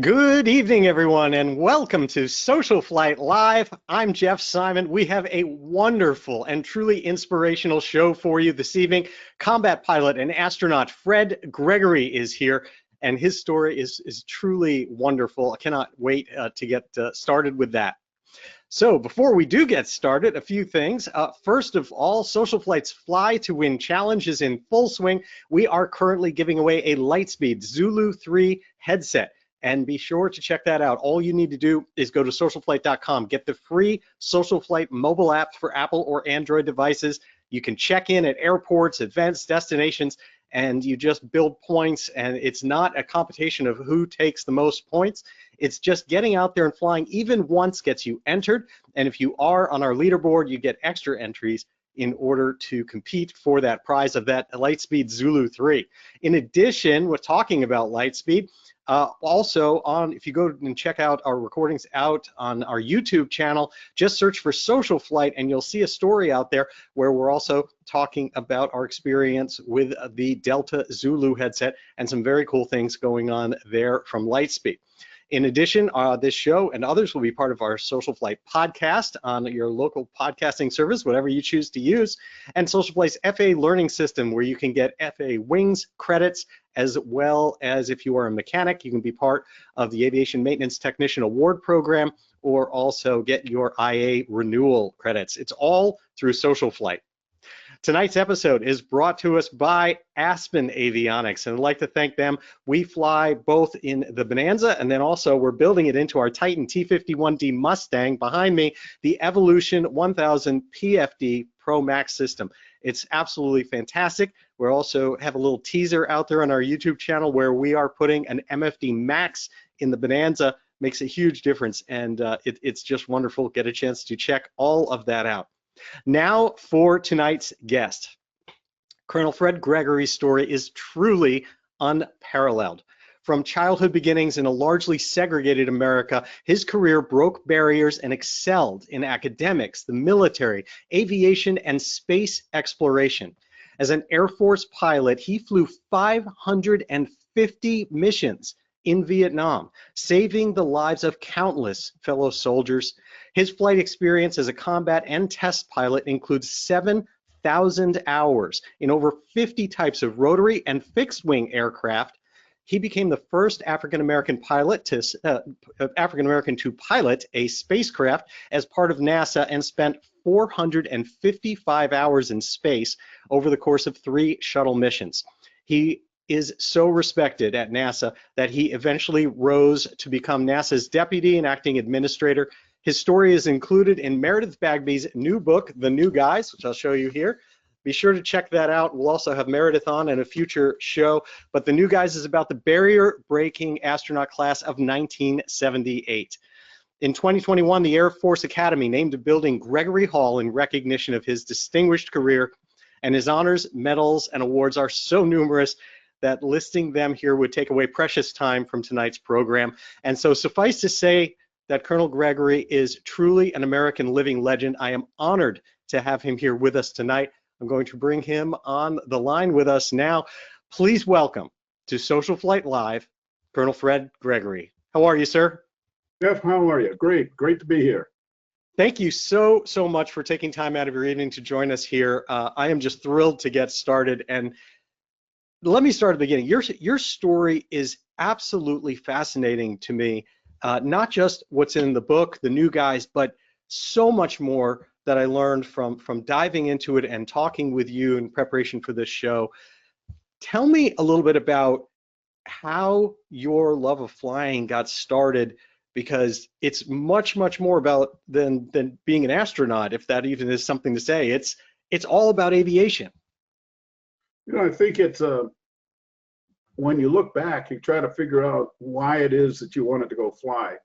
Good evening, everyone, and welcome to SocialFlight Live. I'm Jeff Simon. We have a wonderful and truly inspirational show for you this evening. Combat pilot and astronaut Fred Gregory is here, and his story is truly wonderful. I cannot wait to get started with that. So before we do get started, a few things. First of all, SocialFlight's Fly to Win challenge is in full swing. We are currently giving away a Lightspeed Zulu 3 headset. And be sure to check that out. All you need to do is go to socialflight.com, get the free SocialFlight mobile app for Apple or Android devices. You can check in at airports, events, destinations, and you just build points. And it's not a competition of who takes the most points. It's just getting out there and flying even once gets you entered. And if you are on our leaderboard, you get extra entries in order to compete for that prize of that Lightspeed Zulu 3. In addition, we're talking about Lightspeed. Also, if you go and check out our recordings out on our YouTube channel, just search for SocialFlight and you'll see a story out there where we're also talking about our experience with the Delta Zulu headset and some very cool things going on there from Lightspeed. In addition, this show and others will be part of our SocialFlight podcast on your local podcasting service, whatever you choose to use, and SocialFlight's FA learning system, where you can get FA wings credits, as well as if you are a mechanic, you can be part of the Aviation Maintenance Technician Award Program, or also get your IA renewal credits. It's all through SocialFlight. Tonight's episode is brought to us by Aspen Avionics, and I'd like to thank them. We fly both in the Bonanza, and then also we're building it into our Titan T51D Mustang behind me, the Evolution 1000 PFD Pro Max system. It's absolutely fantastic. We also have a little teaser out there on our YouTube channel where we are putting an MFD Max in the Bonanza. Makes a huge difference, and it's just wonderful. Get a chance to check all of that out. Now for tonight's guest. Colonel Fred Gregory's story is truly unparalleled. From childhood beginnings in a largely segregated America, his career broke barriers and excelled in academics, the military, aviation, and space exploration. As an Air Force pilot, he flew 550 missions in Vietnam, saving the lives of countless fellow soldiers. His flight experience as a combat and test pilot includes 7,000 hours in over 50 types of rotary and fixed-wing aircraft. He became the first African-American to pilot a spacecraft as part of NASA and spent 455 hours in space over the course of 3 shuttle missions. He is so respected at NASA that he eventually rose to become NASA's deputy and acting administrator. His story is included in Meredith Bagby's new book, The New Guys, which I'll show you here. Be sure to check that out. We'll also have Meredith on in a future show. But The New Guys is about the barrier-breaking astronaut class of 1978. In 2021, the Air Force Academy named a building Gregory Hall in recognition of his distinguished career, and his honors, medals, and awards are so numerous that listing them here would take away precious time from tonight's program. And so suffice to say that Colonel Gregory is truly an American living legend. I am honored to have him here with us tonight. I'm going to bring him on the line with us now. Please welcome to SocialFlight Live, Colonel Fred Gregory. How are you, sir? Jeff, how are you? Great to be here. Thank you so much for taking time out of your evening to join us here. I am just thrilled to get started, and let me start at the beginning. Your story is absolutely fascinating to me, not just what's in the book, The New Guys, but so much more that I learned from diving into it and talking with you in preparation for this show. Tell me a little bit about how your love of flying got started, because it's much more about than being an astronaut, if that even is something to say. It's all about aviation. You know, I think it's when you look back, you try to figure out why it is that you wanted to go fly.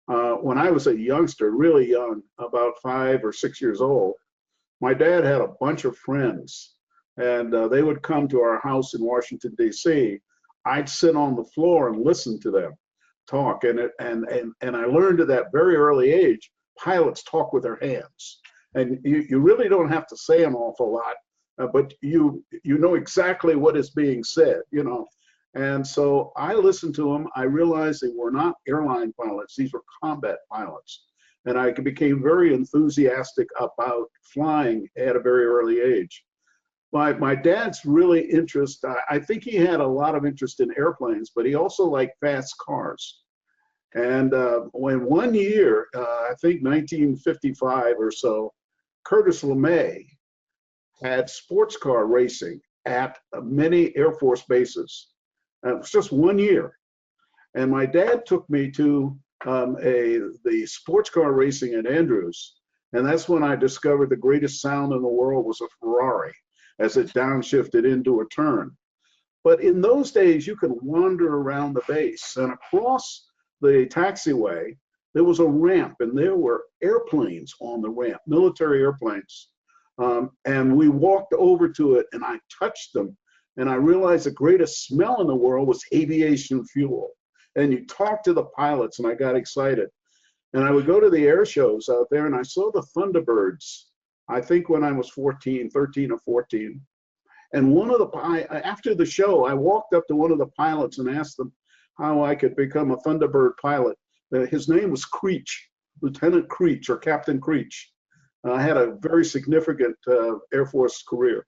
When I was a youngster, really young, about 5 or 6 years old, my dad had a bunch of friends, and they would come to our house in Washington, D.C. I'd sit on the floor and listen to them talk, and I learned at that very early age, pilots talk with their hands, and you really don't have to say an awful lot, but you know exactly what is being said, you know. And so I listened to them. I realized they were not airline pilots. These were combat pilots. And I became very enthusiastic about flying at a very early age. My dad's really interest, I think he had a lot of interest in airplanes, but he also liked fast cars. And when one year, I think 1955 or so, Curtis LeMay had sports car racing at many Air Force bases. It was just one year. And my dad took me to the sports car racing at Andrews. And that's when I discovered the greatest sound in the world was a Ferrari as it downshifted into a turn. But in those days, you could wander around the base, and across the taxiway, there was a ramp, and there were airplanes on the ramp, military airplanes. And we walked over to it, and I touched them, and I realized the greatest smell in the world was aviation fuel. And you talk to the pilots, and I got excited. And I would go to the air shows out there, and I saw the Thunderbirds, I think when I was 13 or 14. And after the show, I walked up to one of the pilots and asked them how I could become a Thunderbird pilot. His name was Creech, Lieutenant Creech or Captain Creech. I had a very significant Air Force career.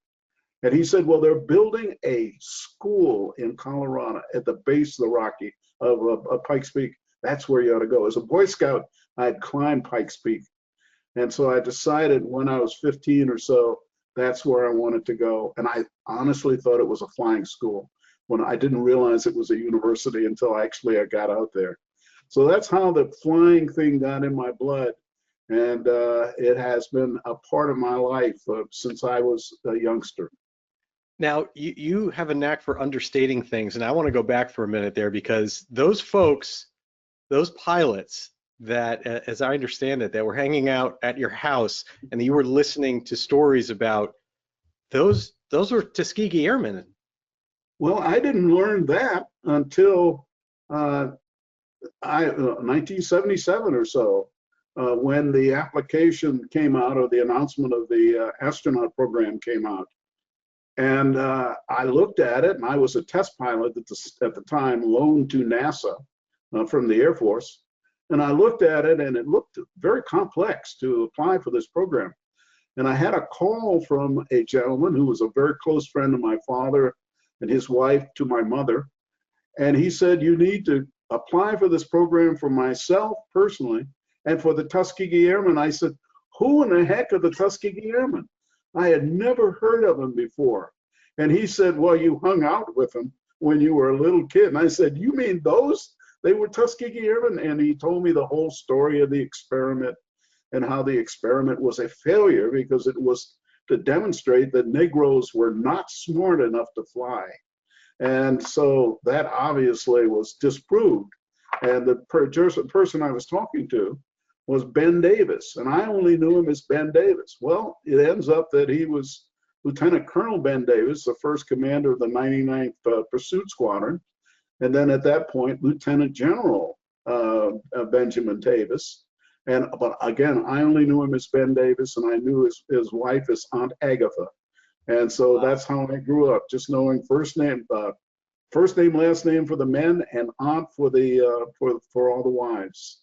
And he said, well, they're building a school in Colorado at the base of the Rocky, of Pikes Peak. That's where you ought to go. As a Boy Scout, I'd climbed Pikes Peak. And so I decided when I was 15 or so, that's where I wanted to go. And I honestly thought it was a flying school when I didn't realize it was a university until I got out there. So that's how the flying thing got in my blood. And it has been a part of my life since I was a youngster. Now, you have a knack for understating things, and I want to go back for a minute there because those folks, those pilots that, as I understand it, that were hanging out at your house and you were listening to stories about, those were Tuskegee Airmen. Well, I didn't learn that until 1977 or so, when the application came out, or the announcement of the astronaut program came out. And I looked at it, and I was a test pilot at the time, loaned to NASA from the Air Force. And I looked at it, and it looked very complex to apply for this program. And I had a call from a gentleman who was a very close friend of my father and his wife to my mother. And he said, you need to apply for this program for myself personally and for the Tuskegee Airmen. I said, who in the heck are the Tuskegee Airmen? I had never heard of them before. And he said, well, you hung out with them when you were a little kid. And I said, you mean those? They were Tuskegee Airmen. And he told me the whole story of the experiment and how the experiment was a failure because it was to demonstrate that Negroes were not smart enough to fly. And so that obviously was disproved. And the person I was talking to was Ben Davis, and I only knew him as Ben Davis. Well, it ends up that he was Lieutenant Colonel Ben Davis, the first commander of the 99th Pursuit Squadron, and then at that point, Lieutenant General Benjamin Davis. But again, I only knew him as Ben Davis, and I knew his wife as Aunt Agatha. And so that's how I grew up, just knowing first name, last name for the men, and aunt for the for all the wives.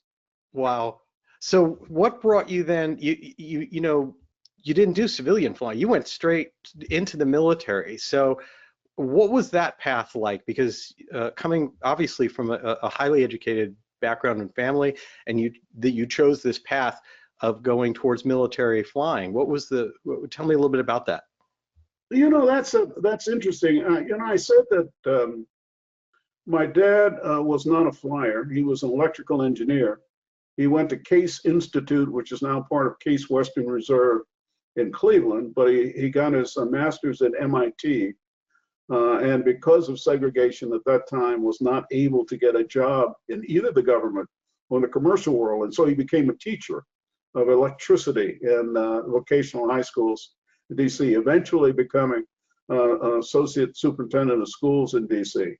Wow. So what brought you then? You know, you didn't do civilian flying. You went straight into the military. So what was that path like? Because coming obviously from a highly educated background and family, and you chose this path of going towards military flying. Tell me a little bit about that. You know, that's interesting. You know, I said that my dad was not a flyer. He was an electrical engineer. He went to Case Institute, which is now part of Case Western Reserve in Cleveland, but he got his master's at MIT. And because of segregation at that time, was not able to get a job in either the government or in the commercial world. And so he became a teacher of electricity in vocational high schools in DC, eventually becoming associate superintendent of schools in DC.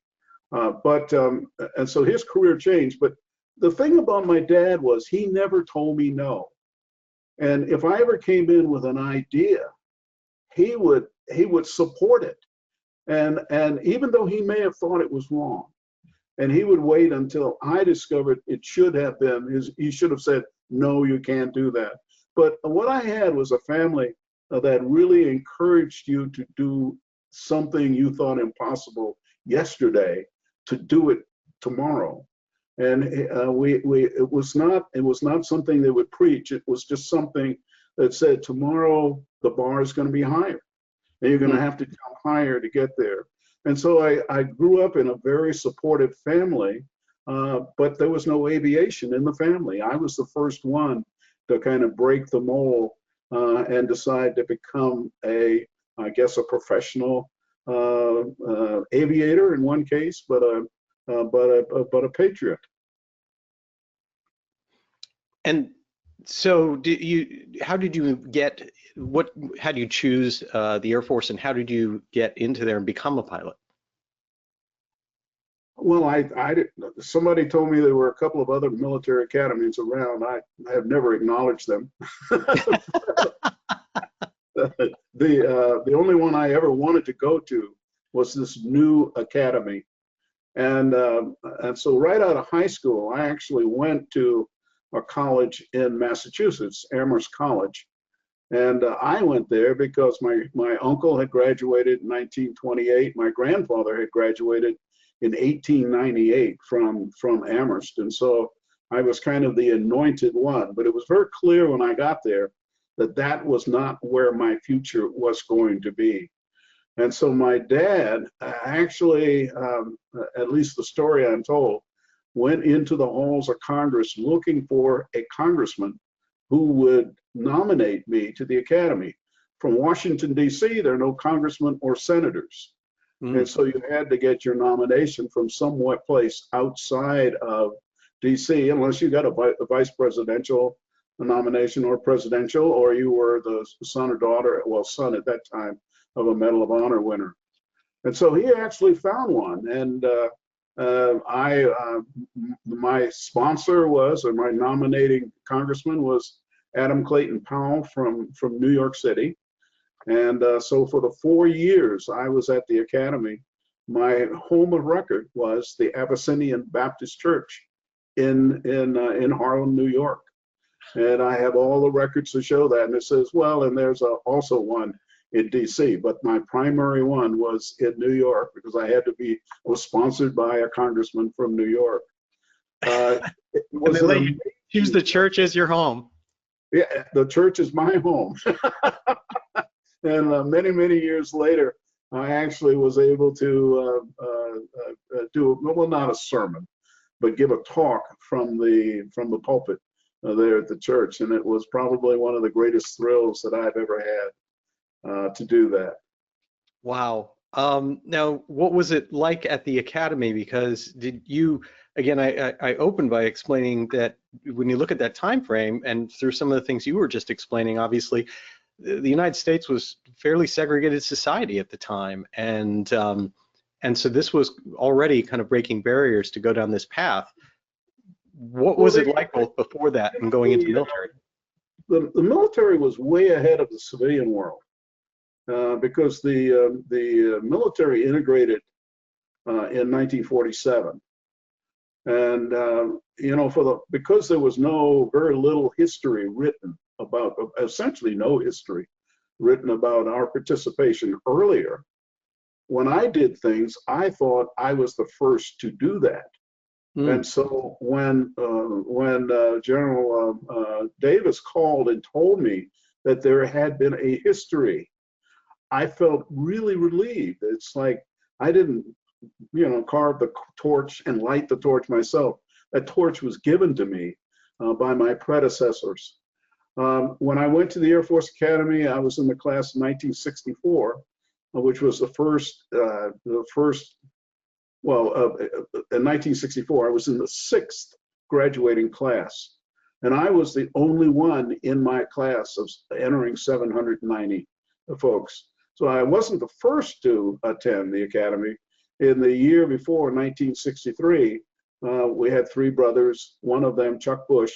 And so his career changed. But the thing about my dad was he never told me no. And if I ever came in with an idea, he would support it. And even though he may have thought it was wrong, and he would wait until I discovered it should have been, he should have said, no, you can't do that. But what I had was a family that really encouraged you to do something you thought impossible yesterday, to do it tomorrow. And it was not something they would preach. It was just something that said, tomorrow the bar is going to be higher, and you're going to have to jump higher to get there. And so I grew up in a very supportive family, but there was no aviation in the family. I was the first one to kind of break the mold and decide to become I guess, a professional aviator in one case, but a patriot. And so how did you how do you choose the Air Force, and how did you get into there and become a pilot? Well, somebody told me there were a couple of other military academies around. I have never acknowledged them. The only one I ever wanted to go to was this new academy. And so right out of high school, I actually went to a college in Massachusetts, Amherst College. And I went there because my uncle had graduated in 1928. My grandfather had graduated in 1898 from Amherst. And so I was kind of the anointed one. But it was very clear when I got there that that was not where my future was going to be. And so my dad actually, at least the story I'm told, went into the halls of Congress looking for a congressman who would nominate me to the academy. From Washington, D.C., there are no congressmen or senators. And so you had to get your nomination from somewhat place outside of D.C., unless you got a vice presidential nomination or presidential, or you were the son or daughter, well, son at that time, of a Medal of Honor winner. And so he actually found one. And my sponsor was, or my nominating congressman was Adam Clayton Powell from New York City. And so for the 4 years I was at the academy, my home of record was the Abyssinian Baptist Church in Harlem, New York. And I have all the records to show that. And it says, well, and there's also one in DC, but my primary one was in New York because I was sponsored by a congressman from New York. And they let you choose the church as your home. Yeah, the church is my home. And many, many years later, I actually was able to do, well, not a sermon, but give a talk from the pulpit there at the church. And it was probably one of the greatest thrills that I've ever had to do that. Wow. Now, what was it like at the academy? Because did you, again, I opened by explaining that when you look at that time frame and through some of the things you were just explaining, obviously, the United States was fairly segregated society at the time, and so this was already kind of breaking barriers to go down this path. What was it like both before that and going into the military? The military was way ahead of the civilian world because the military integrated in 1947, and because there was very little history written about, essentially no history written about our participation earlier. When I did things, I thought I was the first to do that. And so when General Davis called and told me that there had been a history, I felt really relieved. It's like I didn't, carve the torch and light the torch myself. That torch was given to me by my predecessors. When I went to the Air Force Academy, I was in the class of 1964, which was in 1964, I was in the 6th graduating class. And I was the only one in my class of entering 790 folks. So I wasn't the first to attend the academy. In the year before, 1963, we had 3 brothers, one of them, Chuck Bush,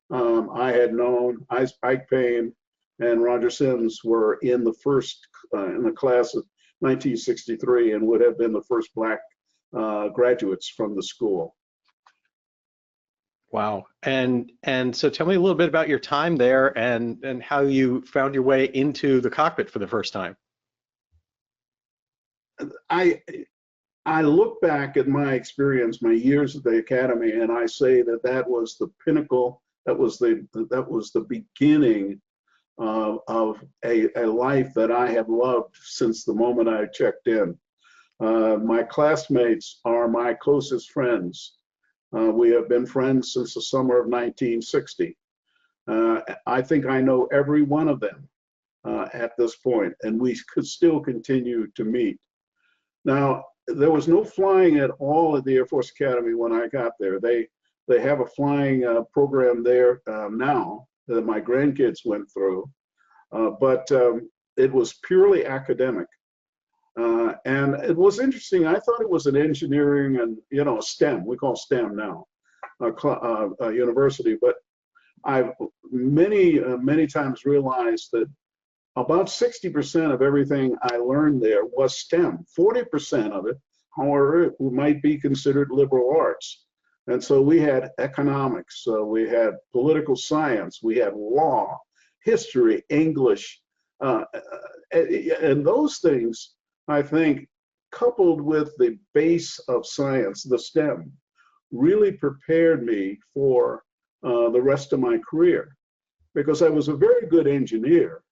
I had known, Ike Payne and Roger Sims were in the class of 1963, and would have been the first black graduates from the school. Wow. And so tell me a little bit about your time there and how you found your way into the cockpit for the first time. I look back at my experience, my years at the academy, and I say that that was the pinnacle. That was the beginning of a life that I have loved since the moment I checked in. My classmates are my closest friends. We have been friends since the summer of 1960. I think I know every one of them at this point, and we could still continue to meet. Now, there was no flying at all at the Air Force Academy when I got there. They have a flying program there now that my grandkids went through, but it was purely academic. And it was interesting. I thought it was an engineering and, STEM, we call STEM now, a university, but I've many times realized that about 60% of everything I learned there was STEM. 40% of it, however, might be considered liberal arts. And so we had economics, we had political science, we had law, history, English, and those things, I think, coupled with the base of science, the STEM, really prepared me for the rest of my career, because I was a very good engineer,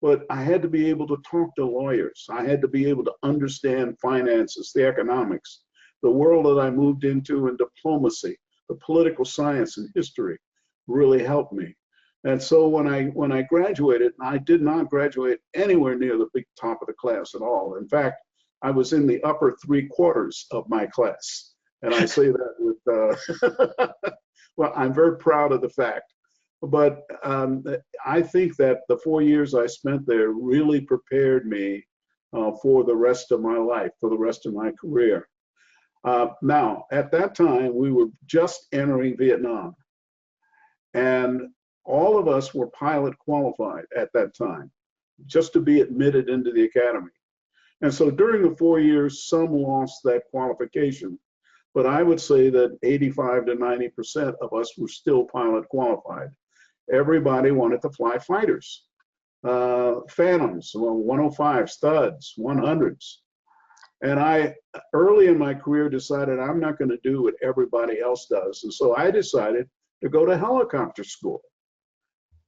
but I had to be able to talk to lawyers. I had to be able to understand finances, the economics, the world that I moved into, and diplomacy, the political science and history really helped me. And so when I graduated, I did not graduate anywhere near the big top of the class at all. In fact, I was in the upper 3/4 of my class. And I say that with, well, I'm very proud of the fact. But I think that the 4 years I spent there really prepared me for the rest of my life, for the rest of my career. Now, at that time, we were just entering Vietnam. And all of us were pilot qualified at that time, just to be admitted into the academy. And so during the 4 years, some lost that qualification. But I would say that 85 to 90% of us were still pilot qualified. Everybody wanted to fly fighters, Phantoms, 105, Studs, 100s. And I, early in my career, decided I'm not going to do what everybody else does. And so I decided to go to helicopter school.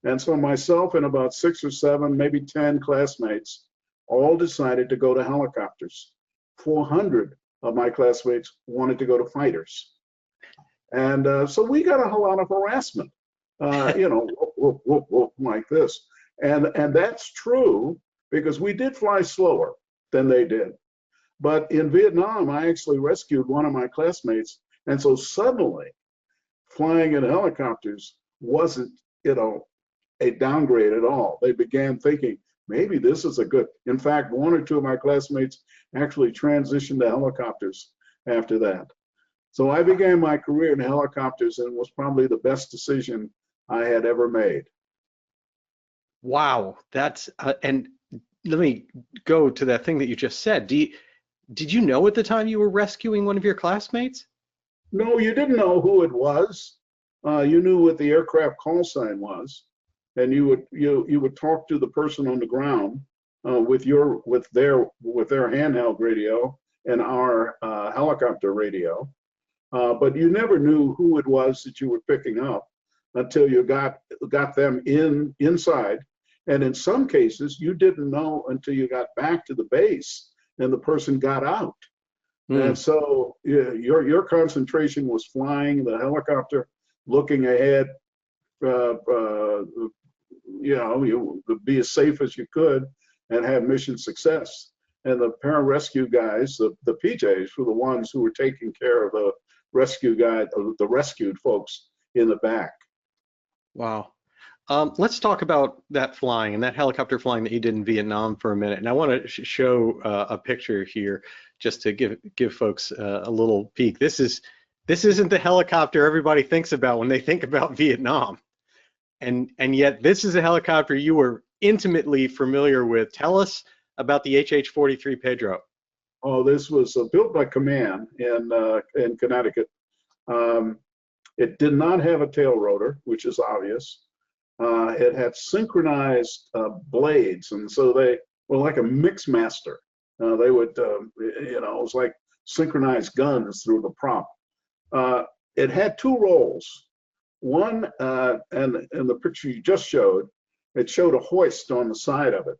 And so myself and about 6 or 7, maybe 10 classmates all decided to go to helicopters. 400 of my classmates wanted to go to fighters. And so we got a whole lot of harassment, whoop, whoop, whoop, like this. And that's true because we did fly slower than they did. But in Vietnam, I actually rescued one of my classmates. And so suddenly flying in helicopters wasn't, a downgrade at all. They began thinking, maybe this is a good, in fact, 1 or 2 of my classmates actually transitioned to helicopters after that. So I began my career in helicopters, and it was probably the best decision I had ever made. Wow, that's and let me go to that thing that you just said. Did you know at the time you were rescuing one of your classmates? No, you didn't know who it was. You knew what the aircraft call sign was, and you would talk to the person on the ground with their handheld radio and our helicopter radio, but you never knew who it was that you were picking up until you got them inside. And in some cases, you didn't know until you got back to the base and the person got out. And so your concentration was flying the helicopter, looking ahead, you be as safe as you could and have mission success. And the pararescue guys, the PJs, were the ones who were taking care of the rescue guy, the rescued folks in the back. Wow. Let's talk about that flying and that helicopter flying that you did in Vietnam for a minute. And I want to show a picture here just to give folks a little peek. This isn't the helicopter everybody thinks about when they think about Vietnam. And yet this is a helicopter you were intimately familiar with. Tell us about the HH-43 Pedro? Oh, this was built by Command in Connecticut. It did not have a tail rotor, which is obvious. It had synchronized blades, and so they were like a mix master. They would, it was like synchronized guns through the prop. It had two roles. One, and the picture you just showed, it showed a hoist on the side of it.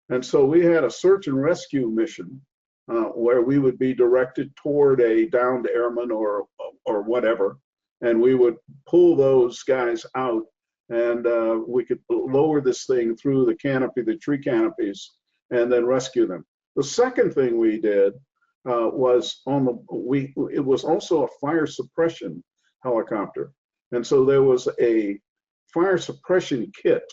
And so we had a search and rescue mission where we would be directed toward a downed airman or whatever, and we would pull those guys out, and we could lower this thing through the canopy, the tree canopies, and then rescue them. The second thing we did was it was also a fire suppression helicopter, and so there was a fire suppression kit.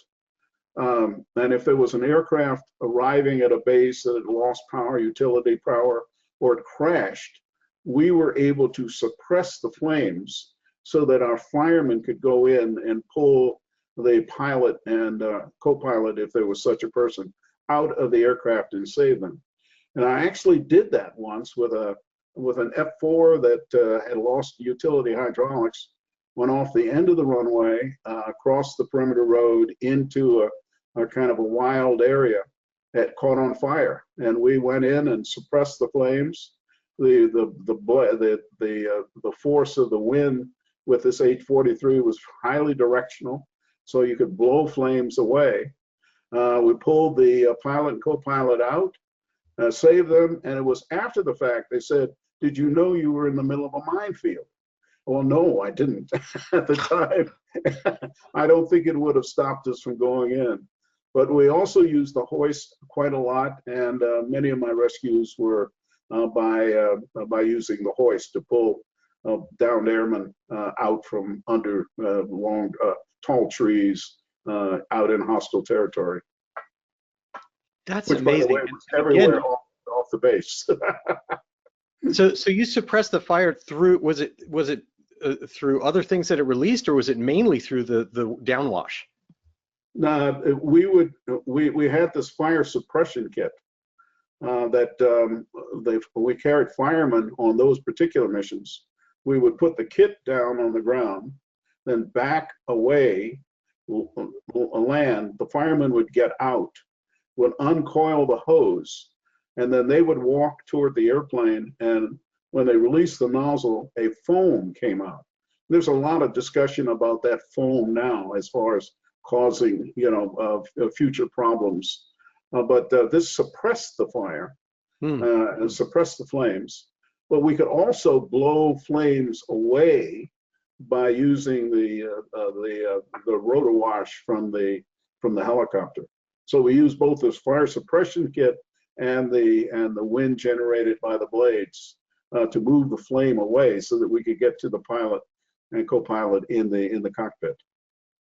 And if there was an aircraft arriving at a base that had lost power, utility power, or it crashed, we were able to suppress the flames so that our firemen could go in and pull the pilot and co-pilot, if there was such a person, out of the aircraft and save them. And I actually did that once with an F4 that had lost utility hydraulics, went off the end of the runway, across the perimeter road into a kind of a wild area that caught on fire, and we went in and suppressed the flames. The force of the wind with this H-43 was highly directional, so you could blow flames away. We pulled the pilot and co-pilot out, saved them, and it was after the fact they said, "Did you know you were in the middle of a minefield?" Well, no, I didn't at the time. I don't think it would have stopped us from going in. But we also used the hoist quite a lot, and many of my rescues were by using the hoist to pull downed airmen out from under long, tall trees out in hostile territory. That's which, amazing. by the way, was everywhere off the base. So you suppressed the fire through, was it through other things that it released, or was it mainly through the downwash? We had this fire suppression kit that we carried firemen on those particular missions. We would put the kit down on the ground, then back away, land. The firemen would get out, would uncoil the hose, and then they would walk toward the airplane, and when they released the nozzle, a foam came out. There's a lot of discussion about that foam now as far as causing, future problems. But this suppressed the fire and suppressed the flames. But we could also blow flames away by using the rotor wash from the helicopter. So we used both this fire suppression kit and the wind generated by the blades to move the flame away so that we could get to the pilot and co-pilot in the cockpit.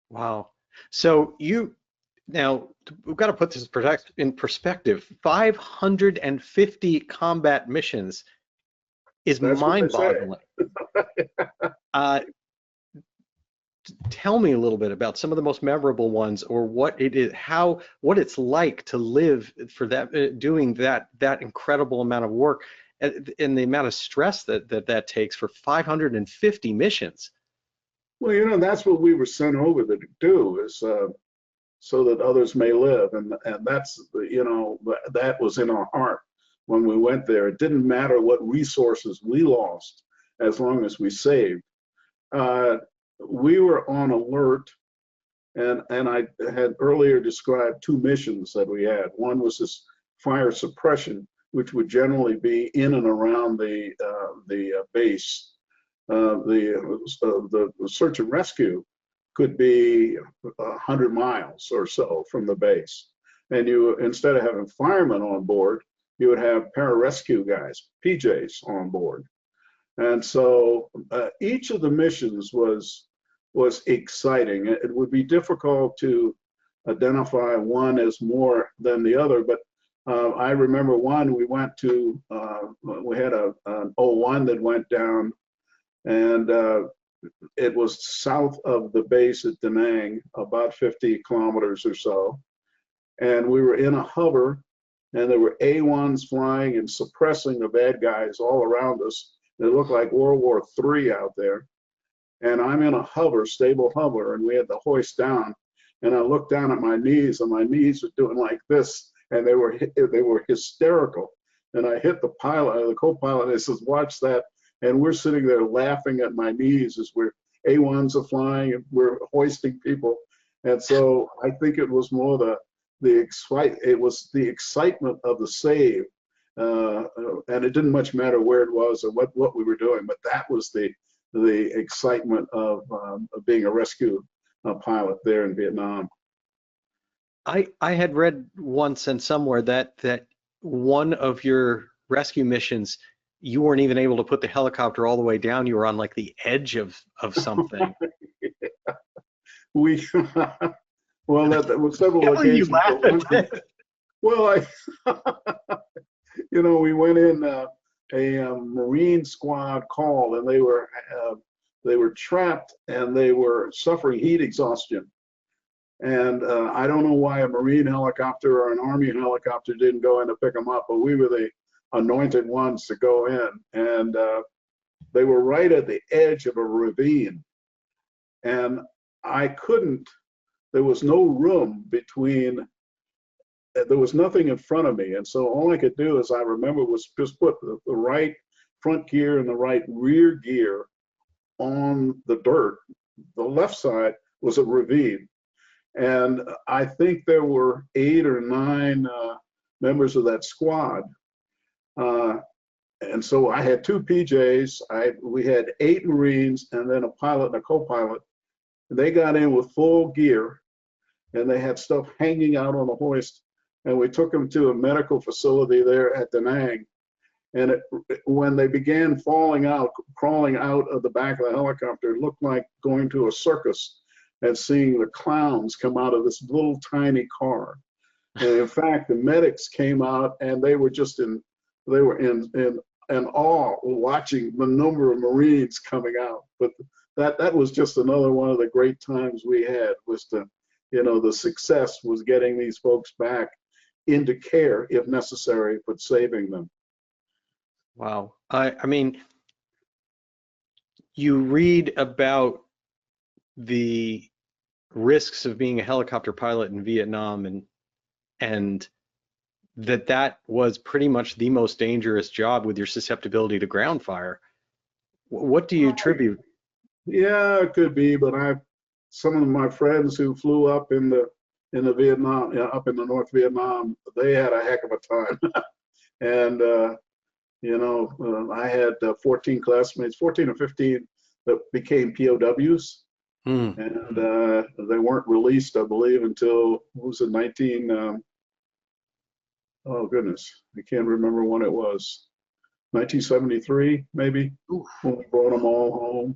Wow. So now we've got to put this in perspective. 550 combat missions is mind-boggling. Tell me a little bit about some of the most memorable ones, or what it is, what it's like to live for that, doing that incredible amount of work, and the amount of stress that takes for 550 missions. Well, that's what we were sent over to do, is so that others may live, and that's that was in our heart when we went there. It didn't matter what resources we lost as long as we saved. We were on alert, and I had earlier described two missions that we had. One was this fire suppression, which would generally be in and around the base. The search and rescue could be 100 miles or so from the base, and you, instead of having firemen on board, you would have pararescue guys, PJs, on board. And so each of the missions was exciting. It would be difficult to identify one as more than the other, but I remember one we went to, we had an O1 that went down, and it was south of the base at Da Nang, about 50 kilometers or so. And we were in a hover, and there were A-1s flying and suppressing the bad guys all around us. It looked like World War III out there. And I'm in a hover, stable hover, and we had the hoist down. And I looked down at my knees, and my knees were doing like this, and they were hysterical. And I hit the pilot, the co-pilot, and he says, "Watch that." And we're sitting there laughing at my knees as we're A-1s are flying and we're hoisting people. And so I think it was more the excitement of the save, and it didn't much matter where it was or what we were doing, but that was the excitement of being a rescue pilot there in Vietnam. I had read once and somewhere that one of your rescue missions, you weren't even able to put the helicopter all the way down. You were on like the edge of something. Yeah. We well, that was several How you occasions. laugh at that? Well, we went in a Marine squad call, and they were trapped and they were suffering heat exhaustion. And I don't know why a Marine helicopter or an Army helicopter didn't go in to pick them up, but we were the anointed ones to go in. And they were right at the edge of a ravine. And there was no room between, there was nothing in front of me. And so all I could do, as I remember, was just put the right front gear and the right rear gear on the dirt. The left side was a ravine. And I think there were 8 or 9 members of that squad. And so I had 2 PJs. We had 8 Marines and then a pilot and a co-pilot. They got in with full gear, and they had stuff hanging out on the hoist. And we took them to a medical facility there at Da Nang. And when they began crawling out of the back of the helicopter, it looked like going to a circus and seeing the clowns come out of this little tiny car. And in fact, the medics came out, and they were in awe watching the number of Marines coming out. But that was just another one of the great times we had, was the success was getting these folks back into care if necessary, but saving them. Wow. I mean, you read about the risks of being a helicopter pilot in Vietnam, and that was pretty much the most dangerous job with your susceptibility to ground fire. What do you attribute? Yeah, it could be, but some of my friends who flew up in the Vietnam, up in the North Vietnam, they had a heck of a time. And I had 14 classmates, 14 or 15 that became POWs. And they weren't released, I believe, until, oh goodness, I can't remember when it was, 1973 maybe. Oof. When we brought them all home.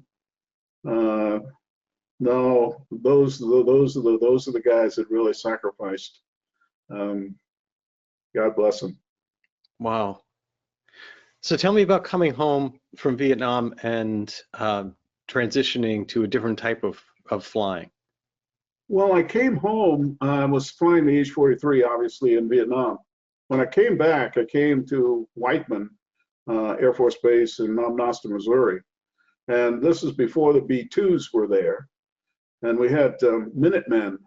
No, those are the guys that really sacrificed. God bless them. Wow. So tell me about coming home from Vietnam and transitioning to a different type of flying. Well, I came home. I was flying the H-43, obviously, in Vietnam. When I came back, I came to Whiteman Air Force Base in Nam Nasta, Missouri. And this is before the B-2s were there. And we had Minutemen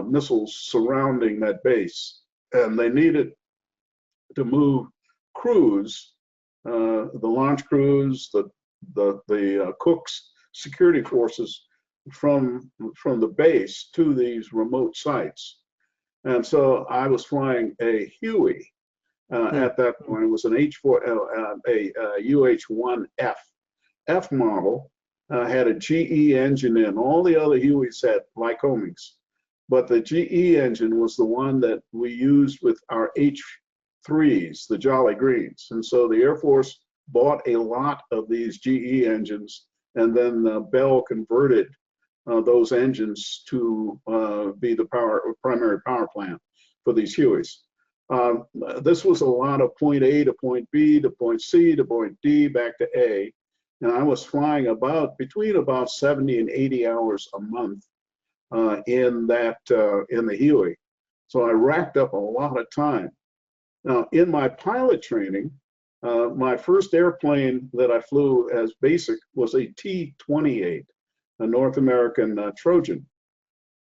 missiles surrounding that base. And they needed to move crews, the launch crews, the cooks, security forces from the base to these remote sites. And so I was flying a Huey at that point. It was an UH-1F. F model, had a GE engine in. All the other Hueys had Lycomings, but the GE engine was the one that we used with our H-3s, the Jolly Greens. And so the Air Force bought a lot of these GE engines, and then Bell converted those engines to be the primary power plant for these Hueys. This was a lot of point A to point B to point C to point D back to A. And I was flying between about 70 and 80 hours a month in the Huey. So I racked up a lot of time. Now, in my pilot training, my first airplane that I flew as basic was a T-28, a North American Trojan.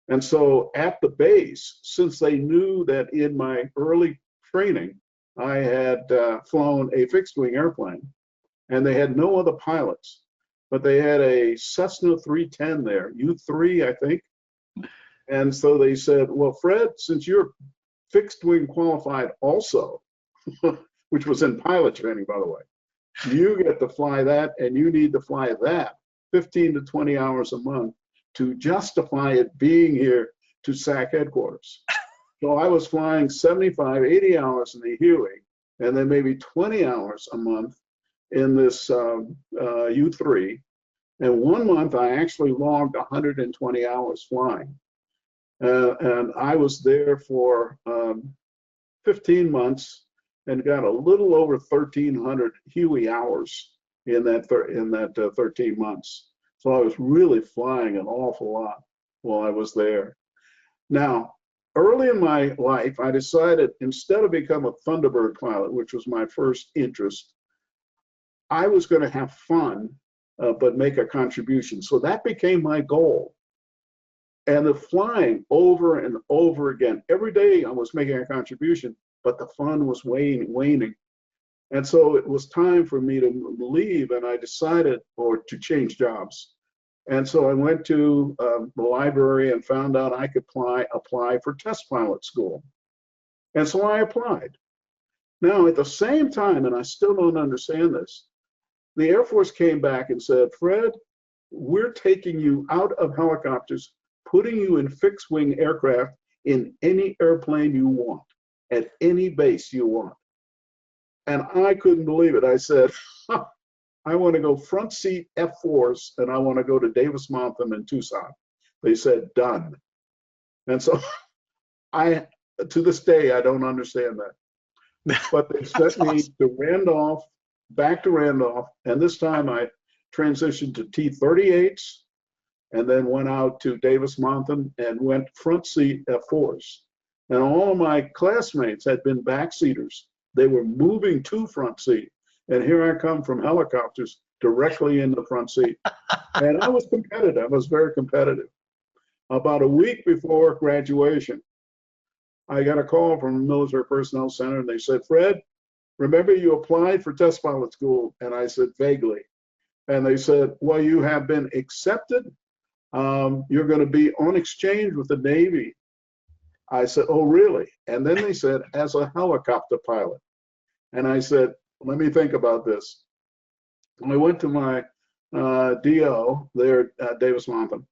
And so at the base, since they knew that in my early training, I had flown a fixed wing airplane, and they had no other pilots, but they had a Cessna 310 there, U3, I think. And so they said, well, Fred, since you're fixed wing qualified also, which was in pilot training, by the way, you get to fly that, and you need to fly that 15 to 20 hours a month to justify it being here to SAC headquarters. So I was flying 75, 80 hours in the Huey, and then maybe 20 hours a month in this U3. And one month I actually logged 120 hours flying. And I was there for 15 months and got a little over 1,300 Huey hours in that 13 months. So I was really flying an awful lot while I was there. Now, early in my life, I decided instead of become a Thunderbird pilot, which was my first interest, I was going to have fun, but make a contribution. So that became my goal. And the flying over and over again, every day I was making a contribution, but the fun was waning. And so it was time for me to leave, and I decided, or to change jobs. And so I went to the library and found out I could apply for test pilot school. And so I applied. Now, at the same time, and I still don't understand this, the Air Force came back and said, Fred, we're taking you out of helicopters, putting you in fixed wing aircraft in any airplane you want, at any base you want. And I couldn't believe it. I said, I want to go front seat F4s, and I want to go to Davis-Monthan and Tucson. They said, done. And so to this day, I don't understand that. But they sent me to Randolph, back to Randolph, and this time I transitioned to T-38s, and then went out to Davis-Monthan and went front seat F4s. And all of my classmates had been backseaters. They were moving to front seat. And here I come from helicopters directly in the front seat. And I was competitive. I was very competitive. About a week before graduation, I got a call from the Military Personnel Center, and they said, Fred, remember you applied for test pilot school? And I said, vaguely. And they said, well, you have been accepted. You're going to be on exchange with the Navy. I said, oh, really? And then they said, as a helicopter pilot. And I said, let me think about this. I went to my DO there at Davis-Monthan.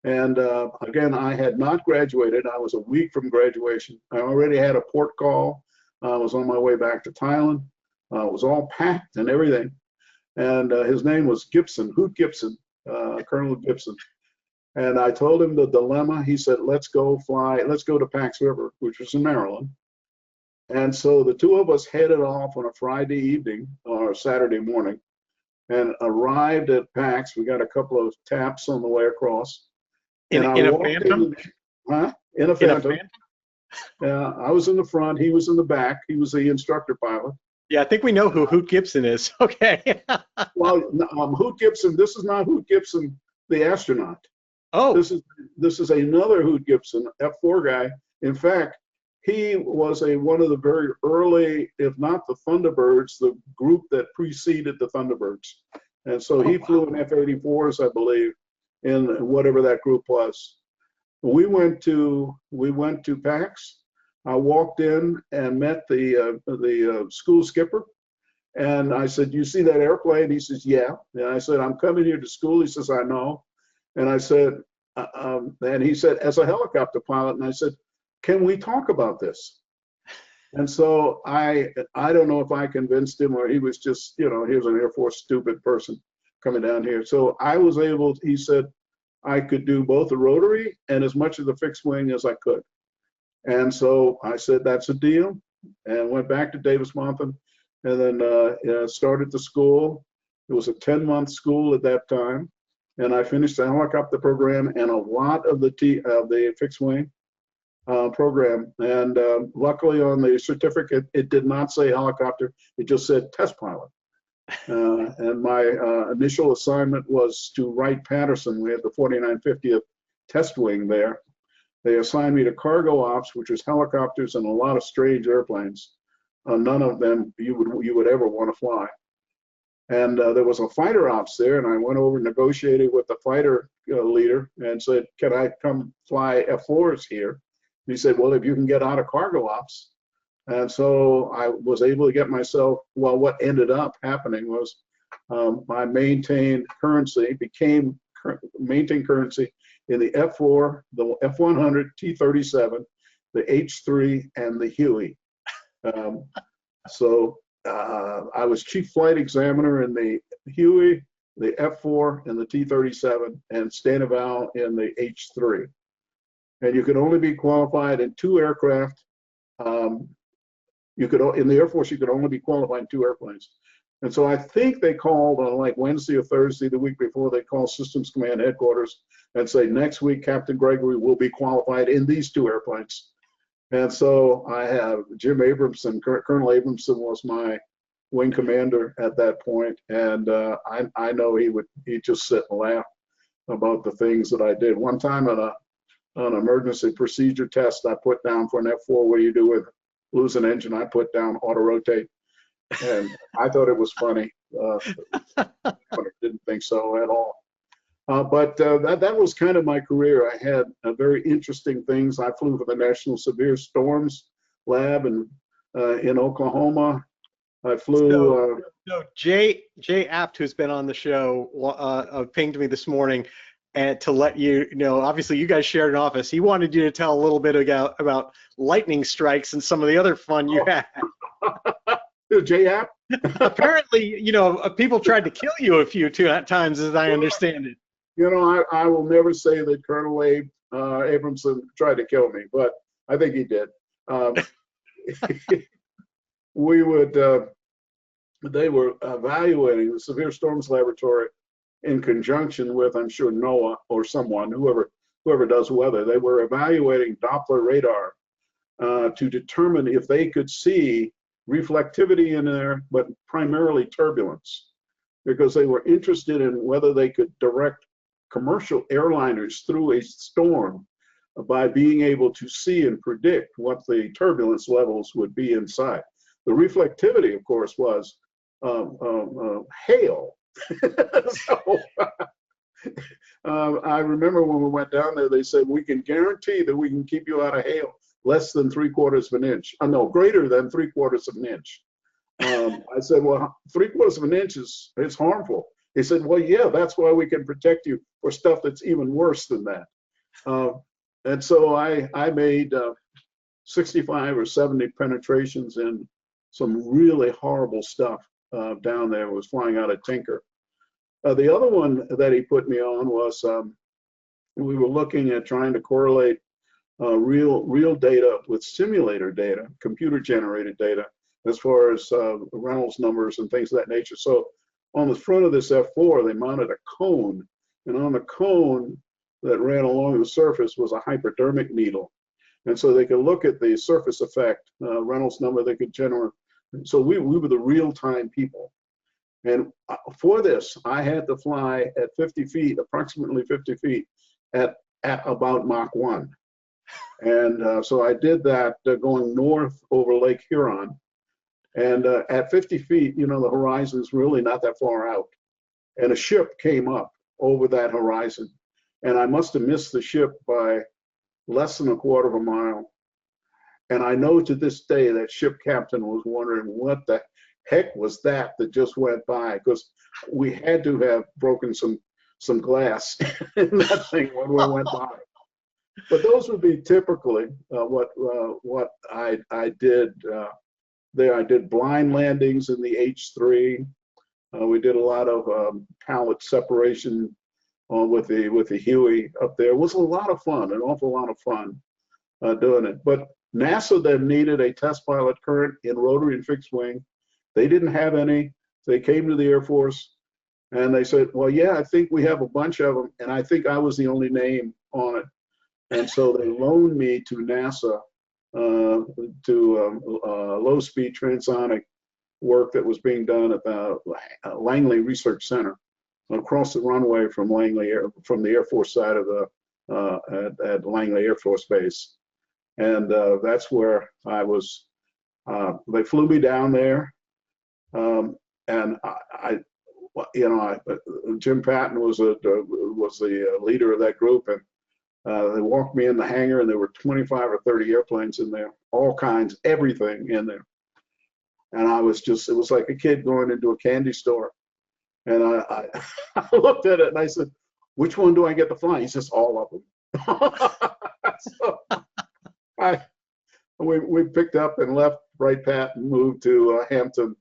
And again, I had not graduated. I was a week from graduation. I already had a port call. I was on my way back to Thailand. It was all packed and everything. And his name was Gibson, Hoot Gibson, Colonel Gibson. And I told him the dilemma. He said, let's go to Pax River, which was in Maryland. And so the two of us headed off on a Friday evening or Saturday morning and arrived at Pax. We got a couple of taps on the way across. In a Phantom? In a Phantom. I was in the front. He was in the back. He was the instructor pilot. Yeah, I think we know who Hoot Gibson is. Okay. Well, Hoot Gibson, this is not Hoot Gibson, the astronaut. Oh. This is another Hoot Gibson, F4 guy. In fact, he was one of the very early, if not the Thunderbirds, the group that preceded the Thunderbirds. And so he flew in F-84s, I believe, in whatever that group was. We went to PAX. I walked in and met the school skipper. And I said, you see that airplane? He says, yeah. And I said, I'm coming here to school. He says, I know. And I said, and he said, as a helicopter pilot, and I said, can we talk about this? And so I don't know if I convinced him or he was just, he was an Air Force stupid person coming down here. So I was able, he said, I could do both the rotary and as much of the fixed wing as I could. And so I said, that's a deal, and went back to Davis-Monthan, and then started the school. It was a 10-month school at that time. And I finished the helicopter program and a lot of the fixed wing. program. And luckily on the certificate, it did not say helicopter. It just said test pilot. And my initial assignment was to Wright-Patterson. We had the 4950th test wing there. They assigned me to cargo ops, which was helicopters and a lot of strange airplanes. None of them you would ever want to fly. And there was a fighter ops there, and I went over and negotiated with the fighter leader and said, "Can I come fly F4s here?" And he said, "Well, if you can get out of cargo ops." And so I was able to get myself, well, what ended up happening was my maintained currency became maintained currency in the F4, the F100, T-37, the H-3, and the Huey. I was chief flight examiner in the Huey, the F4, and the T-37, and Stanival in the H-3. And you could only be qualified in 2 aircraft. In the Air Force, you could only be qualified in 2 airplanes. And so I think they called on like Wednesday or Thursday, the week before, they called Systems Command Headquarters and say, "Next week, Captain Gregory will be qualified in these 2 airplanes." And so I have Jim Abramson, Colonel Abramson was my wing commander at that point. And I know he'd just sit and laugh about the things that I did. One time on an emergency procedure test, I put down for an F4, what do you do with lose an engine? I put down auto rotate. And I thought it was funny, but I didn't think so at all. But that was kind of my career. I had very interesting things. I flew for the National Severe Storms Lab in Oklahoma. I flew. So Jay Apt, who's been on the show, pinged me this morning, and to let you know, obviously you guys shared an office. He wanted you to tell a little bit about lightning strikes and some of the other fun you had. Jay App? Apparently, people tried to kill you a few times, as I understand it. I will never say that Colonel Abramson tried to kill me, but I think he did. They were evaluating the Severe Storms Laboratory in conjunction with, I'm sure, NOAA or someone, whoever does weather. They were evaluating Doppler radar to determine if they could see reflectivity in there, but primarily turbulence, because they were interested in whether they could direct commercial airliners through a storm by being able to see and predict what the turbulence levels would be inside. The reflectivity, of course, was hail. So I remember when we went down there, they said, "We can guarantee that we can keep you out of hail less than 3/4 of an inch. No, greater than 3/4 of an inch." I said, "Well, 3/4 of an inch is harmful." He said, "Well, yeah, that's why we can protect you for stuff that's even worse than that." And so I made 65 or 70 penetrations in some really horrible stuff down there. It was flying out of Tinker. The other one that he put me on was we were looking at trying to correlate real data with simulator data, computer generated data, as far as Reynolds numbers and things of that nature. So on the front of this F4, they mounted a cone, and on the cone that ran along the surface was a hypodermic needle. And so they could look at the surface effect, Reynolds number they could generate. So we were the real-time people. And for this, I had to fly at 50 feet, approximately 50 feet, at about Mach 1. And so I did that going north over Lake Huron. And at 50 feet, the horizon's really not that far out. And a ship came up over that horizon. And I must have missed the ship by less than 1/4 of a mile. And I know to this day that ship captain was wondering what the heck was that just went by, because we had to have broken some glass in that thing when we went by. But those would be typically what I did there. I did blind landings in the H3. We did a lot of pallet separation with the Huey up there. It was a lot of fun, an awful lot of fun doing it. But NASA then needed a test pilot current in rotary and fixed wing. They didn't have any. They came to the Air Force and they said, "Well, yeah, I think we have a bunch of them." And I think I was the only name on it. And so they loaned me to NASA to low-speed transonic work that was being done at the Langley Research Center across the runway from from the Air Force side of the at Langley Air Force Base. And that's where I was. They flew me down there, and Jim Patton was the leader of that group, and they walked me in the hangar, and there were 25 or 30 airplanes in there, all kinds, everything in there. And it was like a kid going into a candy store. And I looked at it and I said, which one do I get to fly? He says, all of them. So we picked up and left Bright Pat and moved to Hampton.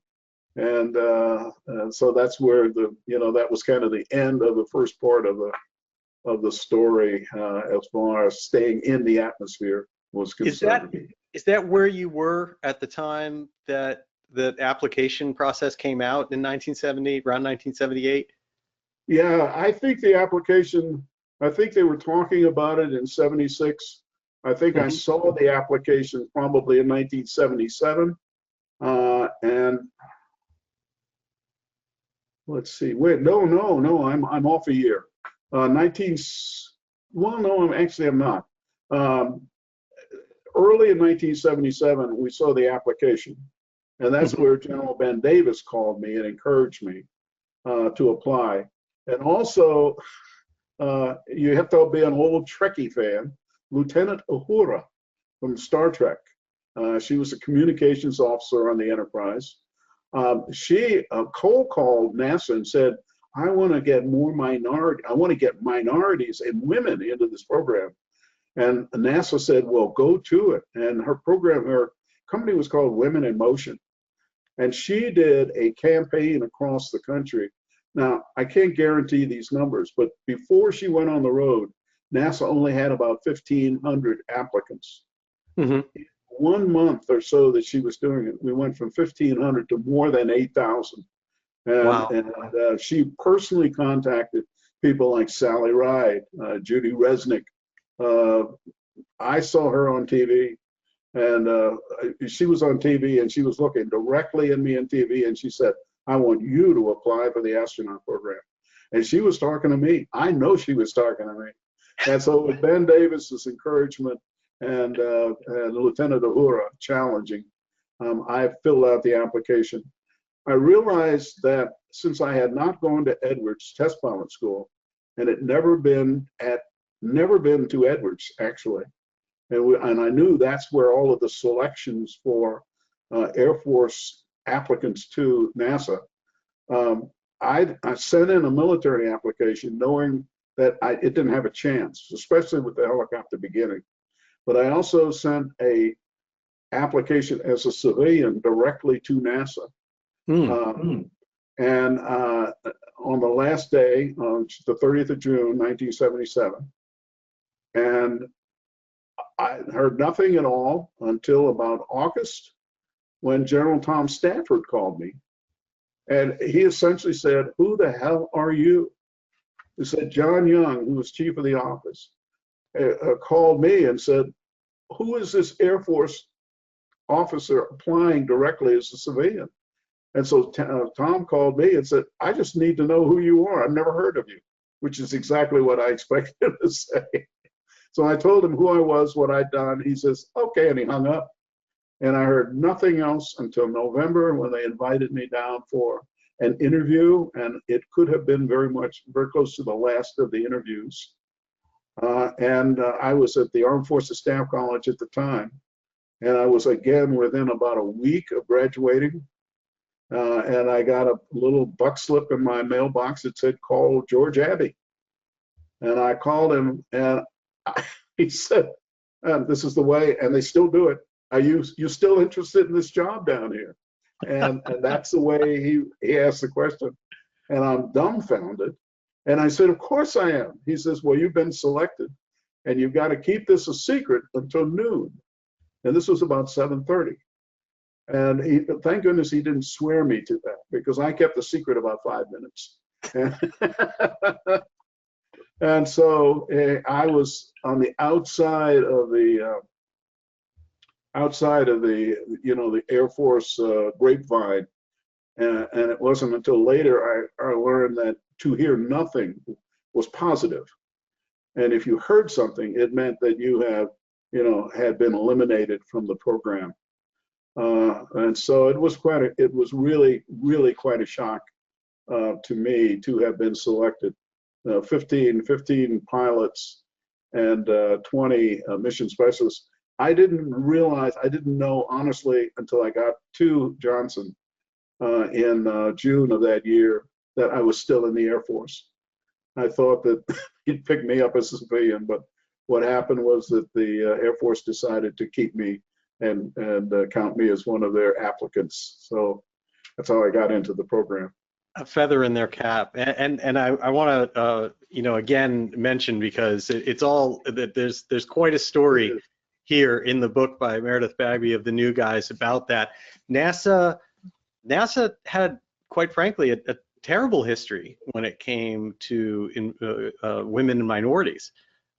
And so that's where that was kind of the end of the first part of the story as far as staying in the atmosphere was concerned. Is that where you were at the time that the application process came out in 1970, around 1978? Yeah, I think the application, I think they were talking about it in 76. I think I saw the application probably in 1977. And let's see, wait, no, I'm off a year. I'm not. Early in 1977, we saw the application. And that's where General Ben Davis called me and encouraged me to apply. And also, you have to be an old Trekkie fan. Lieutenant Uhura from Star Trek. She was a communications officer on the Enterprise. She cold called NASA and said, I want to get minorities and women into this program. And NASA said, well, go to it. And her company was called Women in Motion. And she did a campaign across the country. Now, I can't guarantee these numbers, but before she went on the road, NASA only had about 1,500 applicants. 1 month or so that she was doing it, we went from 1,500 to more than 8,000. Wow. And she personally contacted people like Sally Ride, Judy Resnick. I saw her on TV, and she was on TV, and she was looking directly at me on TV, and she said, I want you to apply for the astronaut program. And she was talking to me. I know she was talking to me. And so with Ben Davis's encouragement and Lieutenant Uhura challenging, I filled out the application. I realized that since I had not gone to Edwards Test Pilot School, and had never been to Edwards actually, and I knew that's where all of the selections for Air Force applicants to NASA. I sent in a military application knowing that it didn't have a chance, especially with the helicopter beginning. But I also sent a application as a civilian directly to NASA. And on the last day, on the 30th of June, 1977, and I heard nothing at all until about August, when General Tom Stanford called me. And he essentially said, who the hell are you? He said, John Young, who was chief of the office, called me and said, who is this Air Force officer applying directly as a civilian? And so Tom called me and said, I just need to know who you are. I've never heard of you, which is exactly what I expected him to say. So I told him who I was, what I'd done. He says, okay, and he hung up. And I heard nothing else until November when they invited me down for an interview, and it could have been very close to the last of the interviews. I was at the Armed Forces Staff College at the time, and I was again within about a week of graduating, and I got a little buck slip in my mailbox that said, call George Abbey. And I called him, and he said, this is the way, and they still do it. Are you still interested in this job down here? And that's the way he asked the question. And I'm dumbfounded. And I said, of course I am. He says, well, you've been selected, and you've got to keep this a secret until noon. And this was about 7:30. And thank goodness he didn't swear me to that, because I kept the secret about 5 minutes. And so I was on the outside of the the Air Force grapevine, and it wasn't until later I learned that to hear nothing was positive, and if you heard something, it meant that you had been eliminated from the program. And so it was really quite a shock to me to have been selected. 15 pilots and 20 mission specialists. I didn't know honestly until I got to Johnson in June of that year that I was still in the Air Force. I thought that he'd pick me up as a civilian, but what happened was that the Air Force decided to keep me and count me as one of their applicants. So that's how I got into the program. A feather in their cap, and I want to again mention, because it's all that there's quite a story here in the book by Meredith Bagby of the new guys about that. NASA had, quite frankly, a terrible history when it came to women and minorities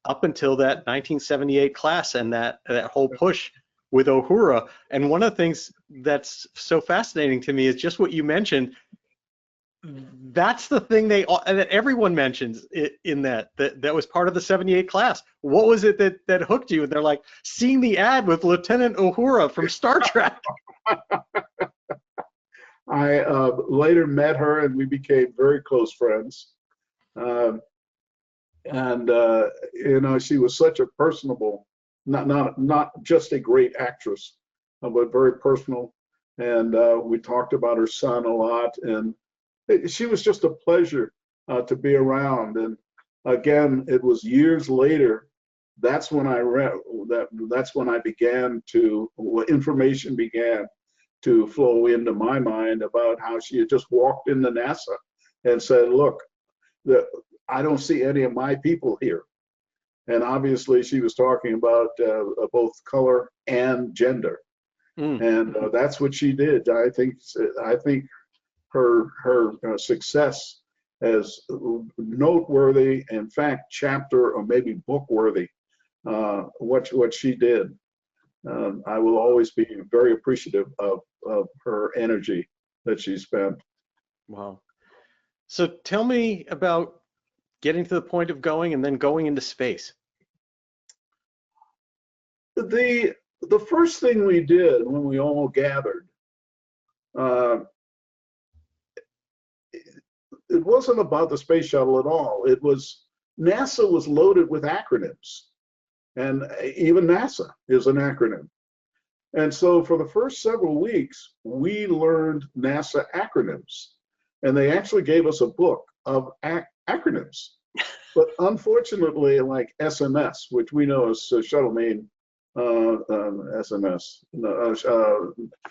up until that 1978 class and that whole push with Uhura. And one of the things that's so fascinating to me is just what you mentioned. That's the thing that everyone mentions in that was part of the 78 class. What was it that hooked you? And they're like, seeing the ad with Lieutenant Uhura from Star Trek. I later met her and we became very close friends. And she was such a personable, not just a great actress, but very personal. And we talked about her son a lot, and she was just a pleasure to be around. And again, it was years later. That's when I read that. That's when I information began to flow into my mind about how she had just walked into NASA and said, "Look, I don't see any of my people here." And obviously, she was talking about both color and gender, and that's what she did. I think her success as noteworthy, in fact, chapter or maybe book worthy. What she did, I will always be very appreciative of her energy that she spent. Wow. So tell me about getting to the point of going and then going into space. The first thing we did when we all gathered, it wasn't about the space shuttle at all. It was NASA was loaded with acronyms, and even NASA is an acronym. And so for the first several weeks, we learned NASA acronyms, and they actually gave us a book of acronyms. But unfortunately, like SMS, which we know as shuttle main SMS,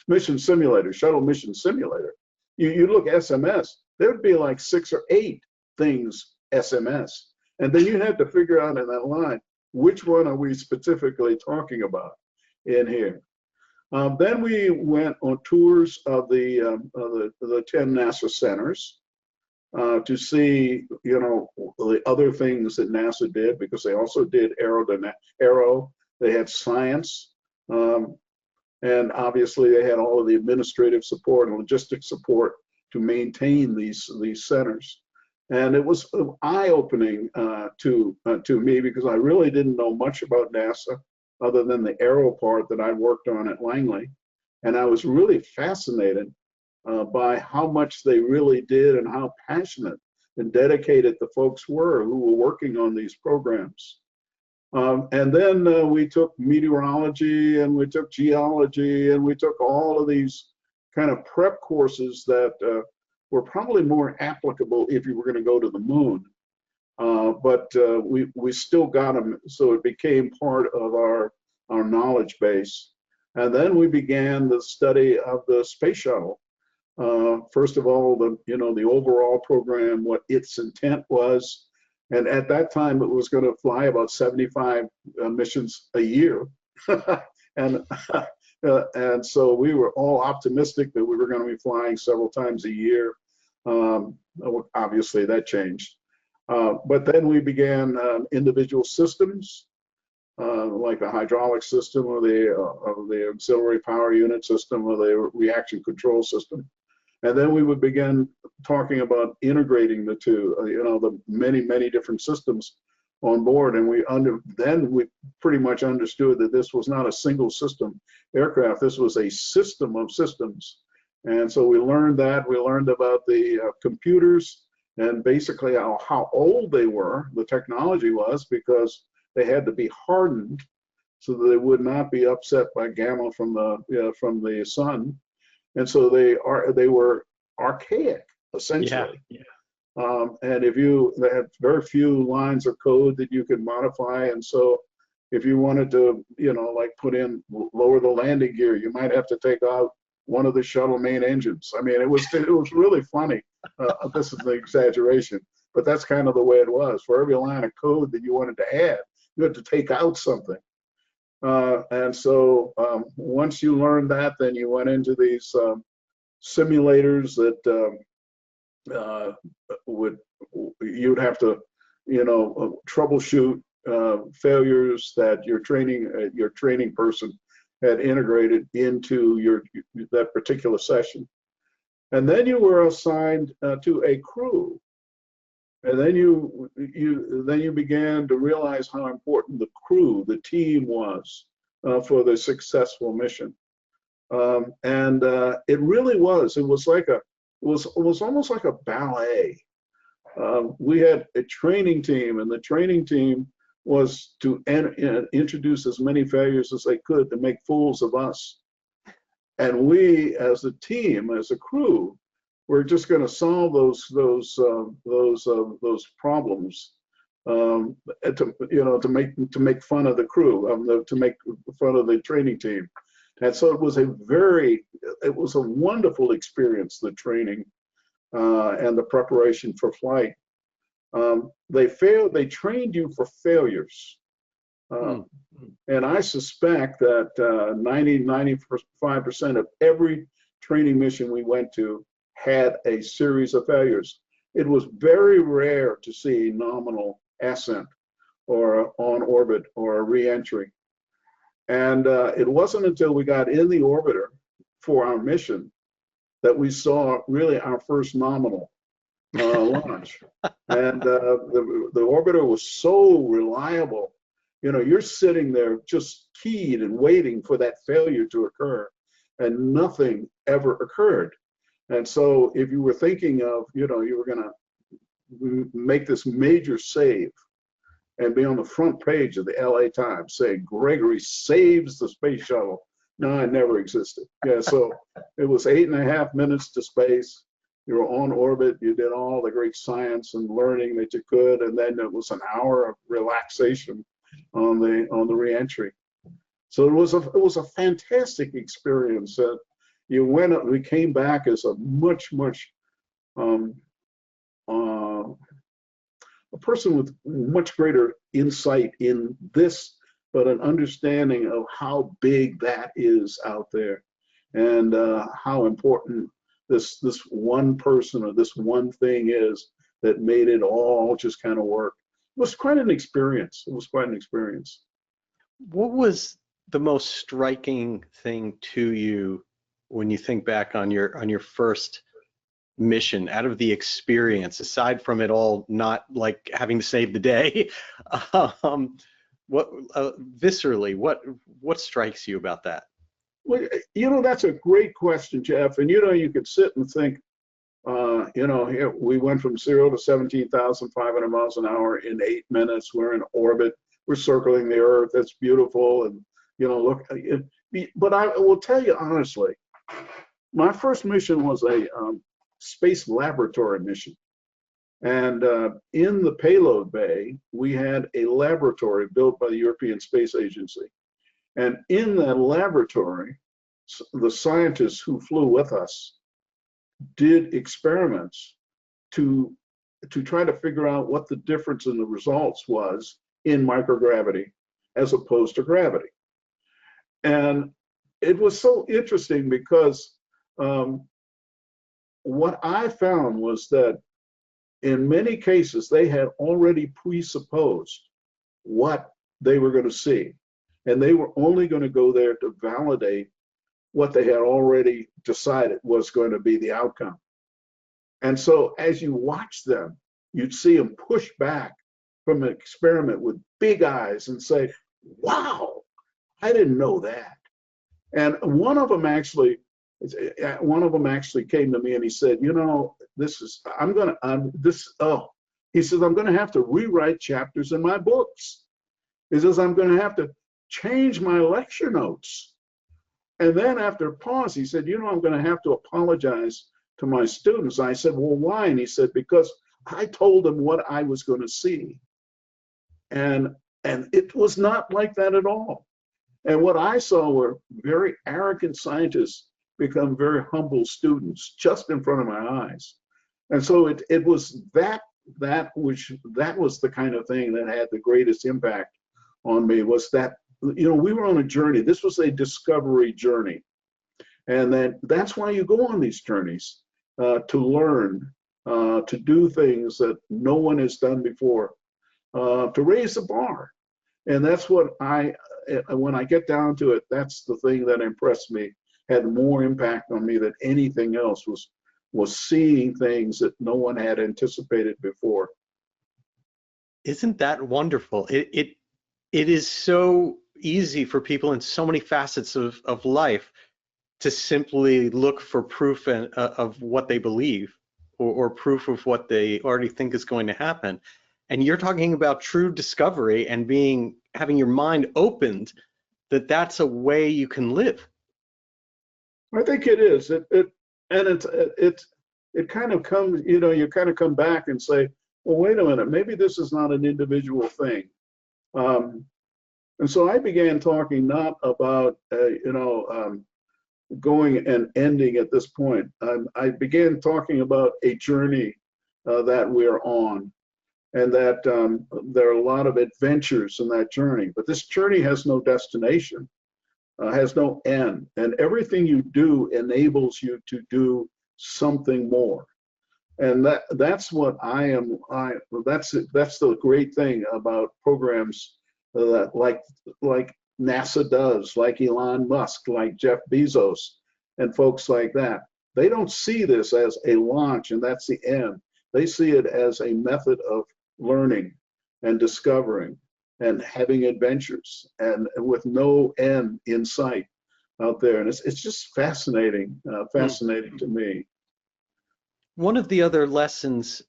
mission simulator, shuttle mission simulator. You look SMS, there would be like 6 or 8 things SMS. And then you had to figure out in that line, which one are we specifically talking about in here? Then we went on tours of the 10 NASA centers to see, the other things that NASA did, because they also did aero. They had science, and obviously they had all of the administrative support and logistic support to maintain these centers. And it was eye-opening to me, because I really didn't know much about NASA other than the aero part that I worked on at Langley. And I was really fascinated by how much they really did and how passionate and dedicated the folks who were working on these programs. And then we took meteorology, and we took geology, and we took all of these kind of prep courses that were probably more applicable if you were going to go to the moon. But we still got them, so it became part of our knowledge base. And then we began the study of the space shuttle. First of all, the overall program, what its intent was. And at that time, it was going to fly about 75 missions a year. And so we were all optimistic that we were going to be flying several times a year. Obviously, that changed. But then we began individual systems, like the hydraulic system or the auxiliary power unit system or the reaction control system. And then we would begin talking about integrating the two, the many different systems on board. And then we pretty much understood that this was not a single system aircraft. This was a system of systems. And so we learned that. We learned about the computers and basically how old they were, the technology was, because they had to be hardened so that they would not be upset by gamma from the sun. And so they were archaic, essentially. Yeah. And they had very few lines of code that you could modify. And so if you wanted to, like lower the landing gear, you might have to take out one of the shuttle main engines. I mean, it was really funny. This is an exaggeration, but that's kind of the way it was. For every line of code that you wanted to add, you had to take out something. And so once you learned that, then you went into these simulators that you'd have to, troubleshoot failures that your training person had integrated into that particular session. And then you were assigned to a crew. And then you began to realize how important the crew, the team was for the successful mission. And it really was. It was almost like a ballet. We had a training team, and the training team was to introduce as many failures as they could to make fools of us. And we, as a team, as a crew, we're just going to solve those problems to make fun of the crew, to make fun of the training team. And so it was a wonderful experience, the training and the preparation for flight. They trained you for failures. And I suspect that 95% of every training mission we went to had a series of failures. It was very rare to see nominal ascent or on orbit or a re-entry. And it wasn't until we got in the orbiter for our mission that we saw really our first nominal launch. And the orbiter was so reliable. You're sitting there just keyed and waiting for that failure to occur, and nothing ever occurred. And so if you were thinking of, you were going to make this major save and be on the front page of the LA Times saying, Gregory saves the space shuttle. No, it never existed. Yeah, so it was 8.5 minutes to space. You were on orbit. You did all the great science and learning that you could, and then it was an hour of relaxation on the reentry. So it was a fantastic experience. We came back as a much a person with much greater insight in this, but an understanding of how big that is out there, and how important this one person or this one thing is that made it all just kind of work. It was quite an experience. It was quite an experience. What was the most striking thing to you when you think back on your first mission, out of the experience, aside from it all not like having to save the day? Viscerally, what strikes you about that? Well, that's a great question, Jeff. And you could sit and think, here we went from 0 to 17,500 miles an hour in 8 minutes. We're in orbit. We're circling the Earth. That's beautiful. And look. But I will tell you honestly, my first mission was a space laboratory mission. And in the payload bay, we had a laboratory built by the European Space Agency. And in that laboratory, the scientists who flew with us did experiments to try to figure out what the difference in the results was in microgravity as opposed to gravity. And it was so interesting because what I found was that in many cases, they had already presupposed what they were going to see. And they were only going to go there to validate what they had already decided was going to be the outcome. And so as you watch them, you'd see them push back from an experiment with big eyes and say, wow, I didn't know that. And one of them actually came to me and he said, you know, he says, I'm going to have to rewrite chapters in my books. He says, I'm going to have to change my lecture notes. And then after a pause, he said, you know, I'm going to have to apologize to my students. I said, well, why? And he said, because I told them what I was going to see. And it was not like that at all. And what I saw were very arrogant scientists become very humble students just in front of my eyes. And so it was that was the kind of thing that had the greatest impact on me, was that, you know, we were on a journey. This was a discovery journey. And that's why you go on these journeys, to learn, to do things that no one has done before, to raise the bar. And that's what when I get down to it, that's the thing that impressed me, had more impact on me than anything else, was seeing things that no one had anticipated before. Isn't that wonderful? It is so easy for people in so many facets of life to simply look for proof of what they believe, or proof of what they already think is going to happen. And you're talking about true discovery and having your mind opened, that's a way you can live. I think it is. It kind of comes, you know, you kind of come back and say, well, wait a minute, maybe this is not an individual thing. And so I began talking not about, going and ending at this point. I began talking about a journey that we're on, and that there are a lot of adventures in that journey. But this journey has no destination, has no end, and everything you do enables you to do something more. And that's what I am. That's the great thing about programs that like NASA does, like Elon Musk, like Jeff Bezos, and folks like that. They don't see this as a launch and that's the end. They see it as a method of learning and discovering and having adventures, and with no end in sight out there. And it's just fascinating, fascinating to me. One of the other lessons,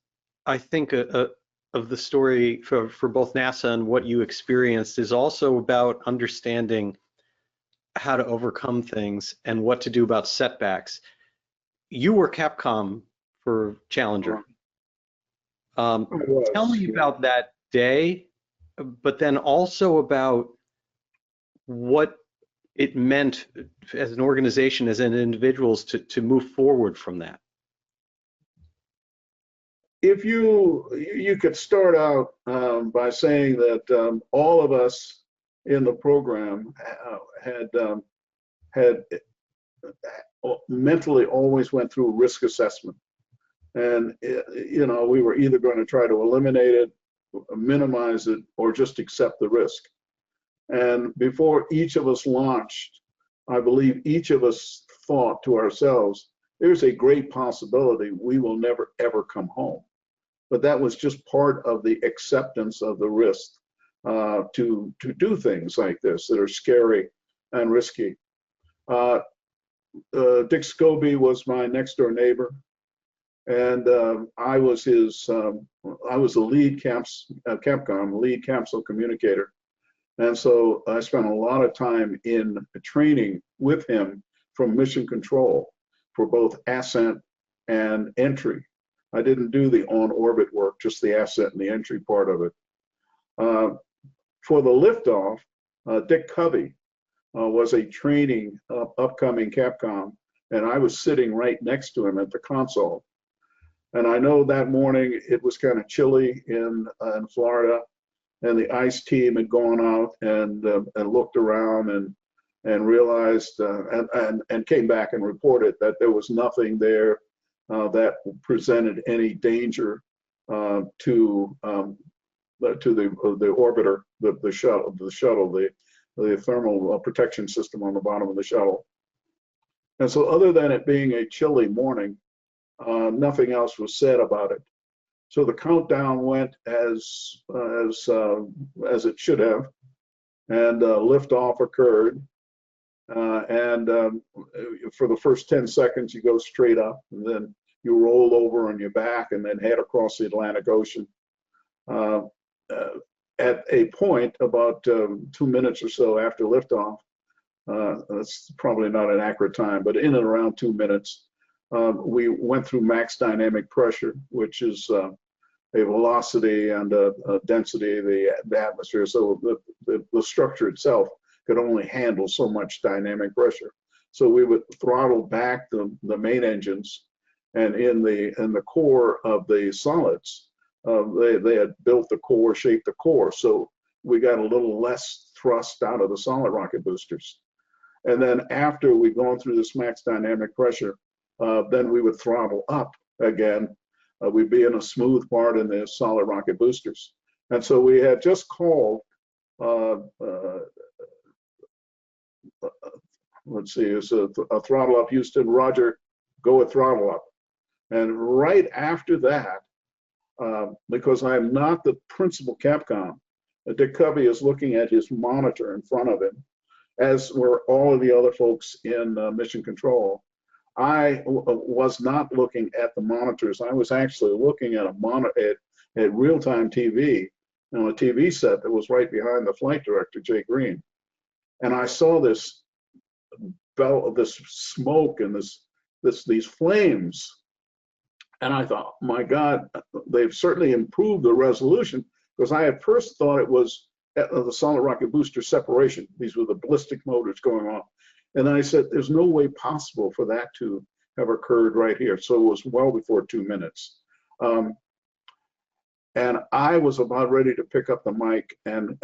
I think, of the story for both NASA and what you experienced is also about understanding how to overcome things and what to do about setbacks. You were Capcom for Challenger. Tell me about that day, but then also about what it meant as an organization, as an individuals, to move forward from that. If you could start out by saying that all of us in the program had mentally always went through risk assessment, and you know, we were either going to try to eliminate it, minimize it, or just accept the risk. And before each of us launched, I believe each of us thought to ourselves, there's a great possibility we will never ever come home. But that was just part of the acceptance of the risk, to do things like this that are scary and risky. Dick Scobie was my next door neighbor, and I was the lead Capcom lead capsule communicator, and so I spent a lot of time in training with him from mission control for both ascent and entry. I didn't do the on-orbit work, just the ascent and the entry part of it. For the liftoff, Dick Covey was a training upcoming Capcom, and I was sitting right next to him at the console. And I know that morning it was kind of chilly in Florida, and the ICE team had gone out and looked around and realized and came back and reported that there was nothing there that presented any danger to the orbiter, the shuttle, the thermal protection system on the bottom of the shuttle. And so, other than it being a chilly morning, nothing else was said about it. So the countdown went as it should have, and liftoff occurred. And for the first 10 seconds, you go straight up, and then you roll over on your back, and then head across the Atlantic Ocean. At a point about 2 minutes or so after liftoff, that's probably not an accurate time, but in and around 2 minutes, we went through max dynamic pressure, which is a velocity and a density of the atmosphere. So the structure itself could only handle so much dynamic pressure. So we would throttle back the main engines, and in the core of the solids, they had built the core, shaped the core, so we got a little less thrust out of the solid rocket boosters. And then after we'd gone through this max dynamic pressure, then we would throttle up again. We'd be in a smooth part in the solid rocket boosters. And so we had just called, let's see, it's a throttle up, Houston, Roger, go at throttle up. And right after that, because I'm not the principal Capcom, Dick Covey is looking at his monitor in front of him, as were all of the other folks in mission control. I was not looking at the monitors. I was actually looking at at real-time TV, on a TV set that was right behind the flight director, Jay Green. And I saw this smoke and these flames. And I thought, my God, they've certainly improved the resolution, because I at first thought it was the solid rocket booster separation. These were the ballistic motors going on. And then I said, there's no way possible for that to have occurred right here. So it was well before 2 minutes. And I was about ready to pick up the mic and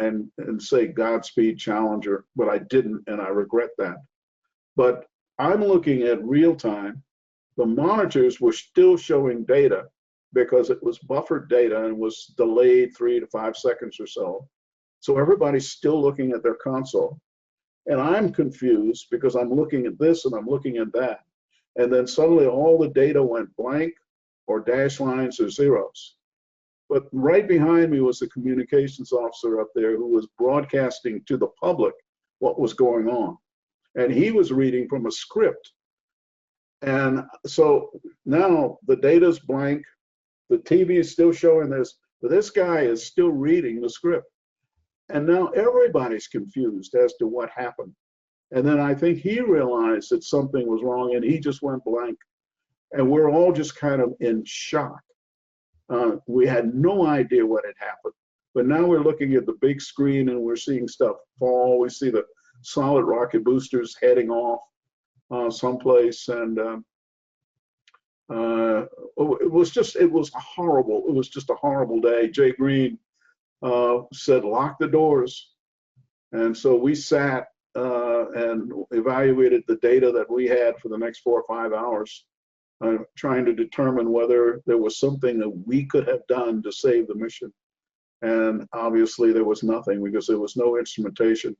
say Godspeed Challenger, but I didn't, and I regret that. But I'm looking at real time. The monitors were still showing data because it was buffered data and was delayed 3 to 5 seconds or so. So everybody's still looking at their console. And I'm confused because I'm looking at this and I'm looking at that. And then suddenly all the data went blank or dash lines or zeros. But right behind me was the communications officer up there who was broadcasting to the public what was going on. And he was reading from a script. And so now the data's blank, the TV is still showing this, but this guy is still reading the script. And now everybody's confused as to what happened. And then I think he realized that something was wrong and he just went blank. And we're all just kind of in shock. We had no idea what had happened. But now we're looking at the big screen and we're seeing stuff fall. We see the solid rocket boosters heading off someplace. And it was just a horrible day. Jay Green said, lock the doors. And so we sat and evaluated the data that we had for the next 4 or 5 hours, trying to determine whether there was something that we could have done to save the mission. And obviously there was nothing, because there was no instrumentation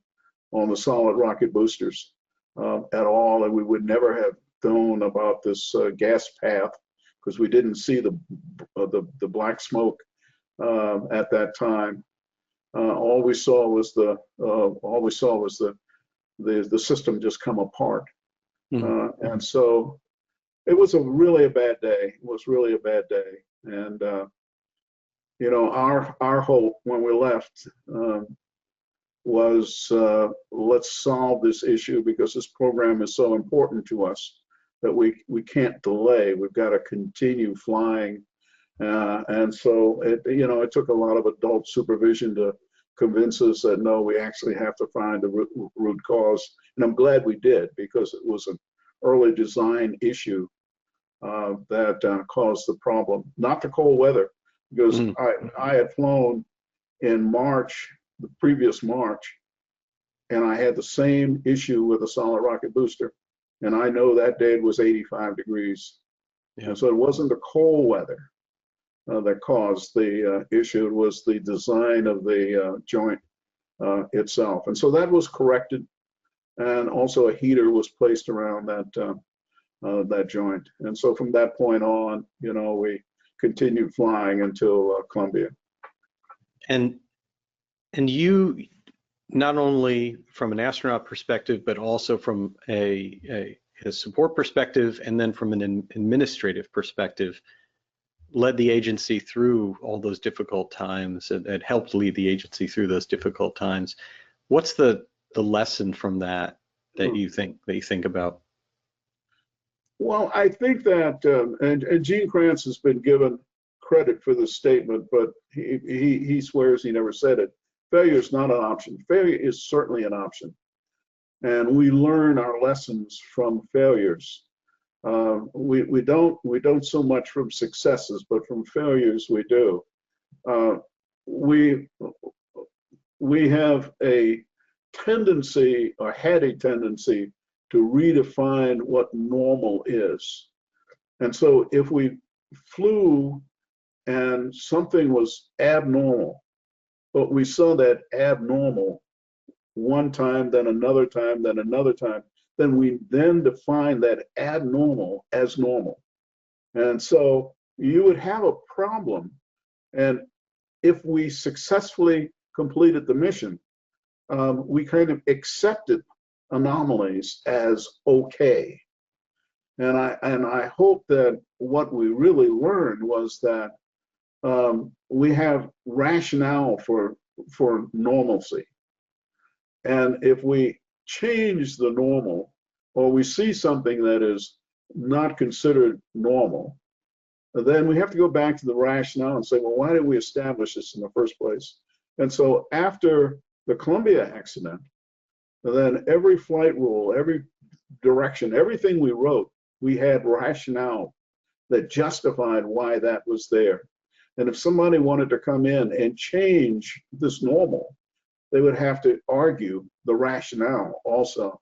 on the solid rocket boosters at all. And we would never have known about this gas path, because we didn't see the black smoke at that time. All we saw was the system just come apart. Mm-hmm. And so it was really a bad day. It was really a bad day. And you know, our hope when we left was let's solve this issue, because this program is so important to us that we can't delay. We've got to continue flying. And so it took a lot of adult supervision to convince us that no, we actually have to find the root cause. And I'm glad we did, because it was an early design issue that caused the problem, not the cold weather, because I had flown in March, the previous March, and I had the same issue with a solid rocket booster. And I know that day it was 85 degrees. Yeah. And so it wasn't the cold weather. that caused the issue. It was the design of the joint itself. And so that was corrected. And also a heater was placed around that joint. And so from that point on, we continued flying until Columbia. And you, not only from an astronaut perspective, but also from a support perspective, and then from an administrative perspective, led the agency through all those difficult times and helped lead the agency through those difficult times. What's the lesson from that you think about? Well, I think that, and Gene Kranz has been given credit for this statement, but he swears he never said it. Failure is not an option. Failure is certainly an option. And we learn our lessons from failures. We don't so much from successes, but from failures we do. We have a tendency, or had a tendency, to redefine what normal is. And so if we flew and something was abnormal, but we saw that abnormal one time, then another time, then another time, then we then define that abnormal as normal. And so you would have a problem. And if we successfully completed the mission, we kind of accepted anomalies as okay. And I hope that what we really learned was that we have rationale for normalcy. And if we change the normal, or we see something that is not considered normal, then we have to go back to the rationale and say, well, why did we establish this in the first place? And so after the Columbia accident, then every flight rule, every direction, everything we wrote, we had rationale that justified why that was there. And if somebody wanted to come in and change this normal, they would have to argue the rationale also.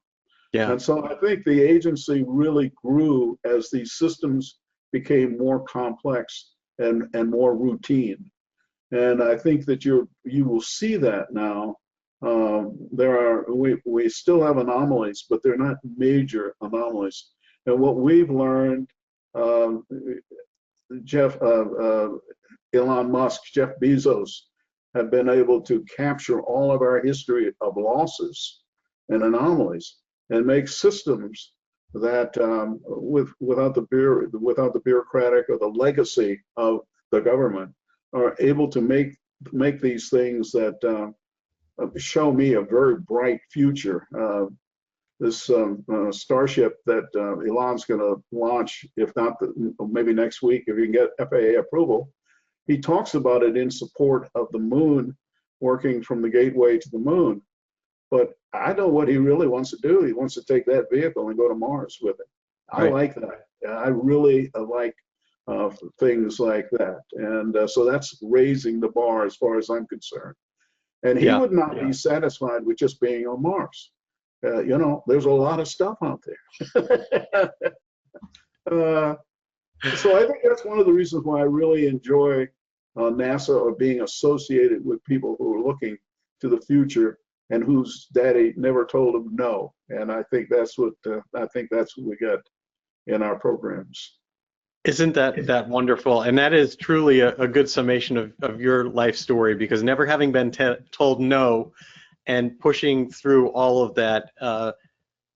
Yeah. And so I think the agency really grew as these systems became more complex and more routine. And I think that you will see that now. We still have anomalies, but they're not major anomalies. And what we've learned, Elon Musk, Jeff Bezos, have been able to capture all of our history of losses and anomalies and make systems that, without the bureaucratic or the legacy of the government, are able to make these things that show me a very bright future. This Starship that Elon's going to launch, if not maybe next week, if you can get FAA approval, he talks about it in support of the moon, working from the gateway to the moon. But I know what he really wants to do. He wants to take that vehicle and go to Mars with it. I like that. I really like things like that. And so that's raising the bar as far as I'm concerned. And he would not be satisfied with just being on Mars. There's a lot of stuff out there. So I think that's one of the reasons why I really enjoy NASA, or being associated with people who are looking to the future and whose daddy never told them no. And I think that's what we get in our programs. Isn't that wonderful? And that is truly a good summation of your life story, because never having been told no and pushing through all of that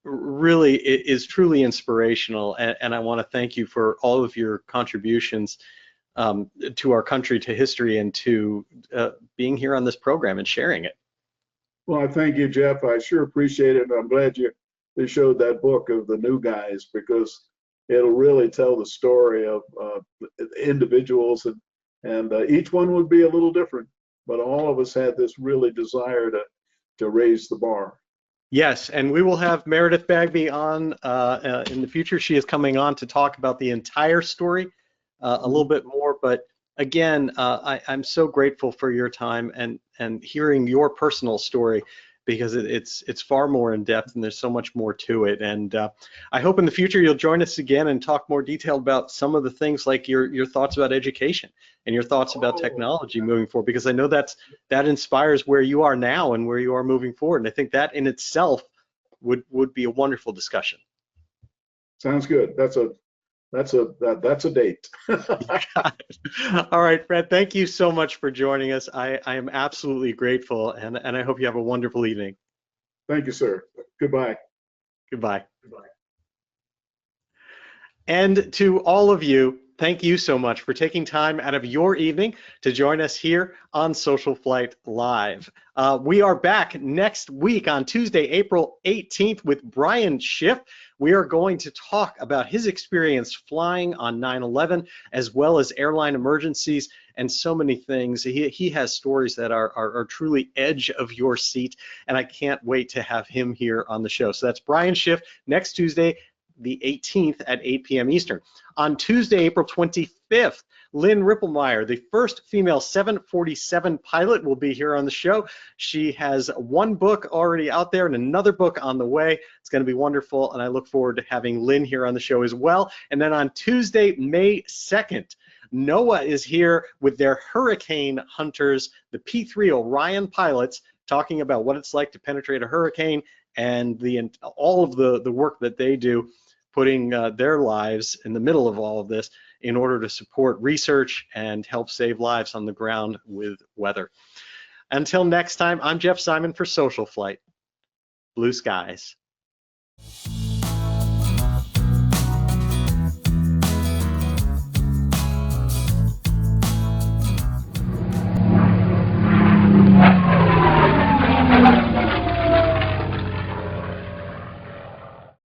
really is truly inspirational. And I want to thank you for all of your contributions to our country, to history, and to being here on this program and sharing it. Well, I thank you, Jeff. I sure appreciate it. I'm glad they showed that book of the new guys, because it'll really tell the story of individuals, and each one would be a little different, but all of us had this really desire to raise the bar. Yes, and we will have Meredith Bagby on in the future. She is coming on to talk about the entire story a little bit more, but again, I'm so grateful for your time and hearing your personal story. because it's far more in depth and there's so much more to it. And I hope in the future you'll join us again and talk more detail about some of the things like your thoughts about education and your thoughts about technology moving forward, because I know that inspires where you are now and where you are moving forward. And I think that in itself would be a wonderful discussion. Sounds good. That's a date. All right, Fred, thank you so much for joining us. I am absolutely grateful, and I hope you have a wonderful evening. Thank you, sir. Goodbye. Goodbye. Goodbye. And to all of you, thank you so much for taking time out of your evening to join us here on SocialFlight Live. We are back next week on Tuesday, April 18th with Brian Schiff. We are going to talk about his experience flying on 9/11, as well as airline emergencies and so many things. He has stories that are truly edge of your seat, and I can't wait to have him here on the show. So that's Brian Schiff next Tuesday, the 18th at 8 p.m. Eastern. On Tuesday, April 25th, Lynn Ripplemeyer, the first female 747 pilot, will be here on the show. She has one book already out there and another book on the way. It's going to be wonderful, and I look forward to having Lynn here on the show as well. And then on Tuesday, May 2nd, NOAA is here with their hurricane hunters, the P3 Orion pilots, talking about what it's like to penetrate a hurricane and all of the work that they do, putting their lives in the middle of all of this in order to support research and help save lives on the ground with weather. Until next time, I'm Jeff Simon for SocialFlight. Blue skies.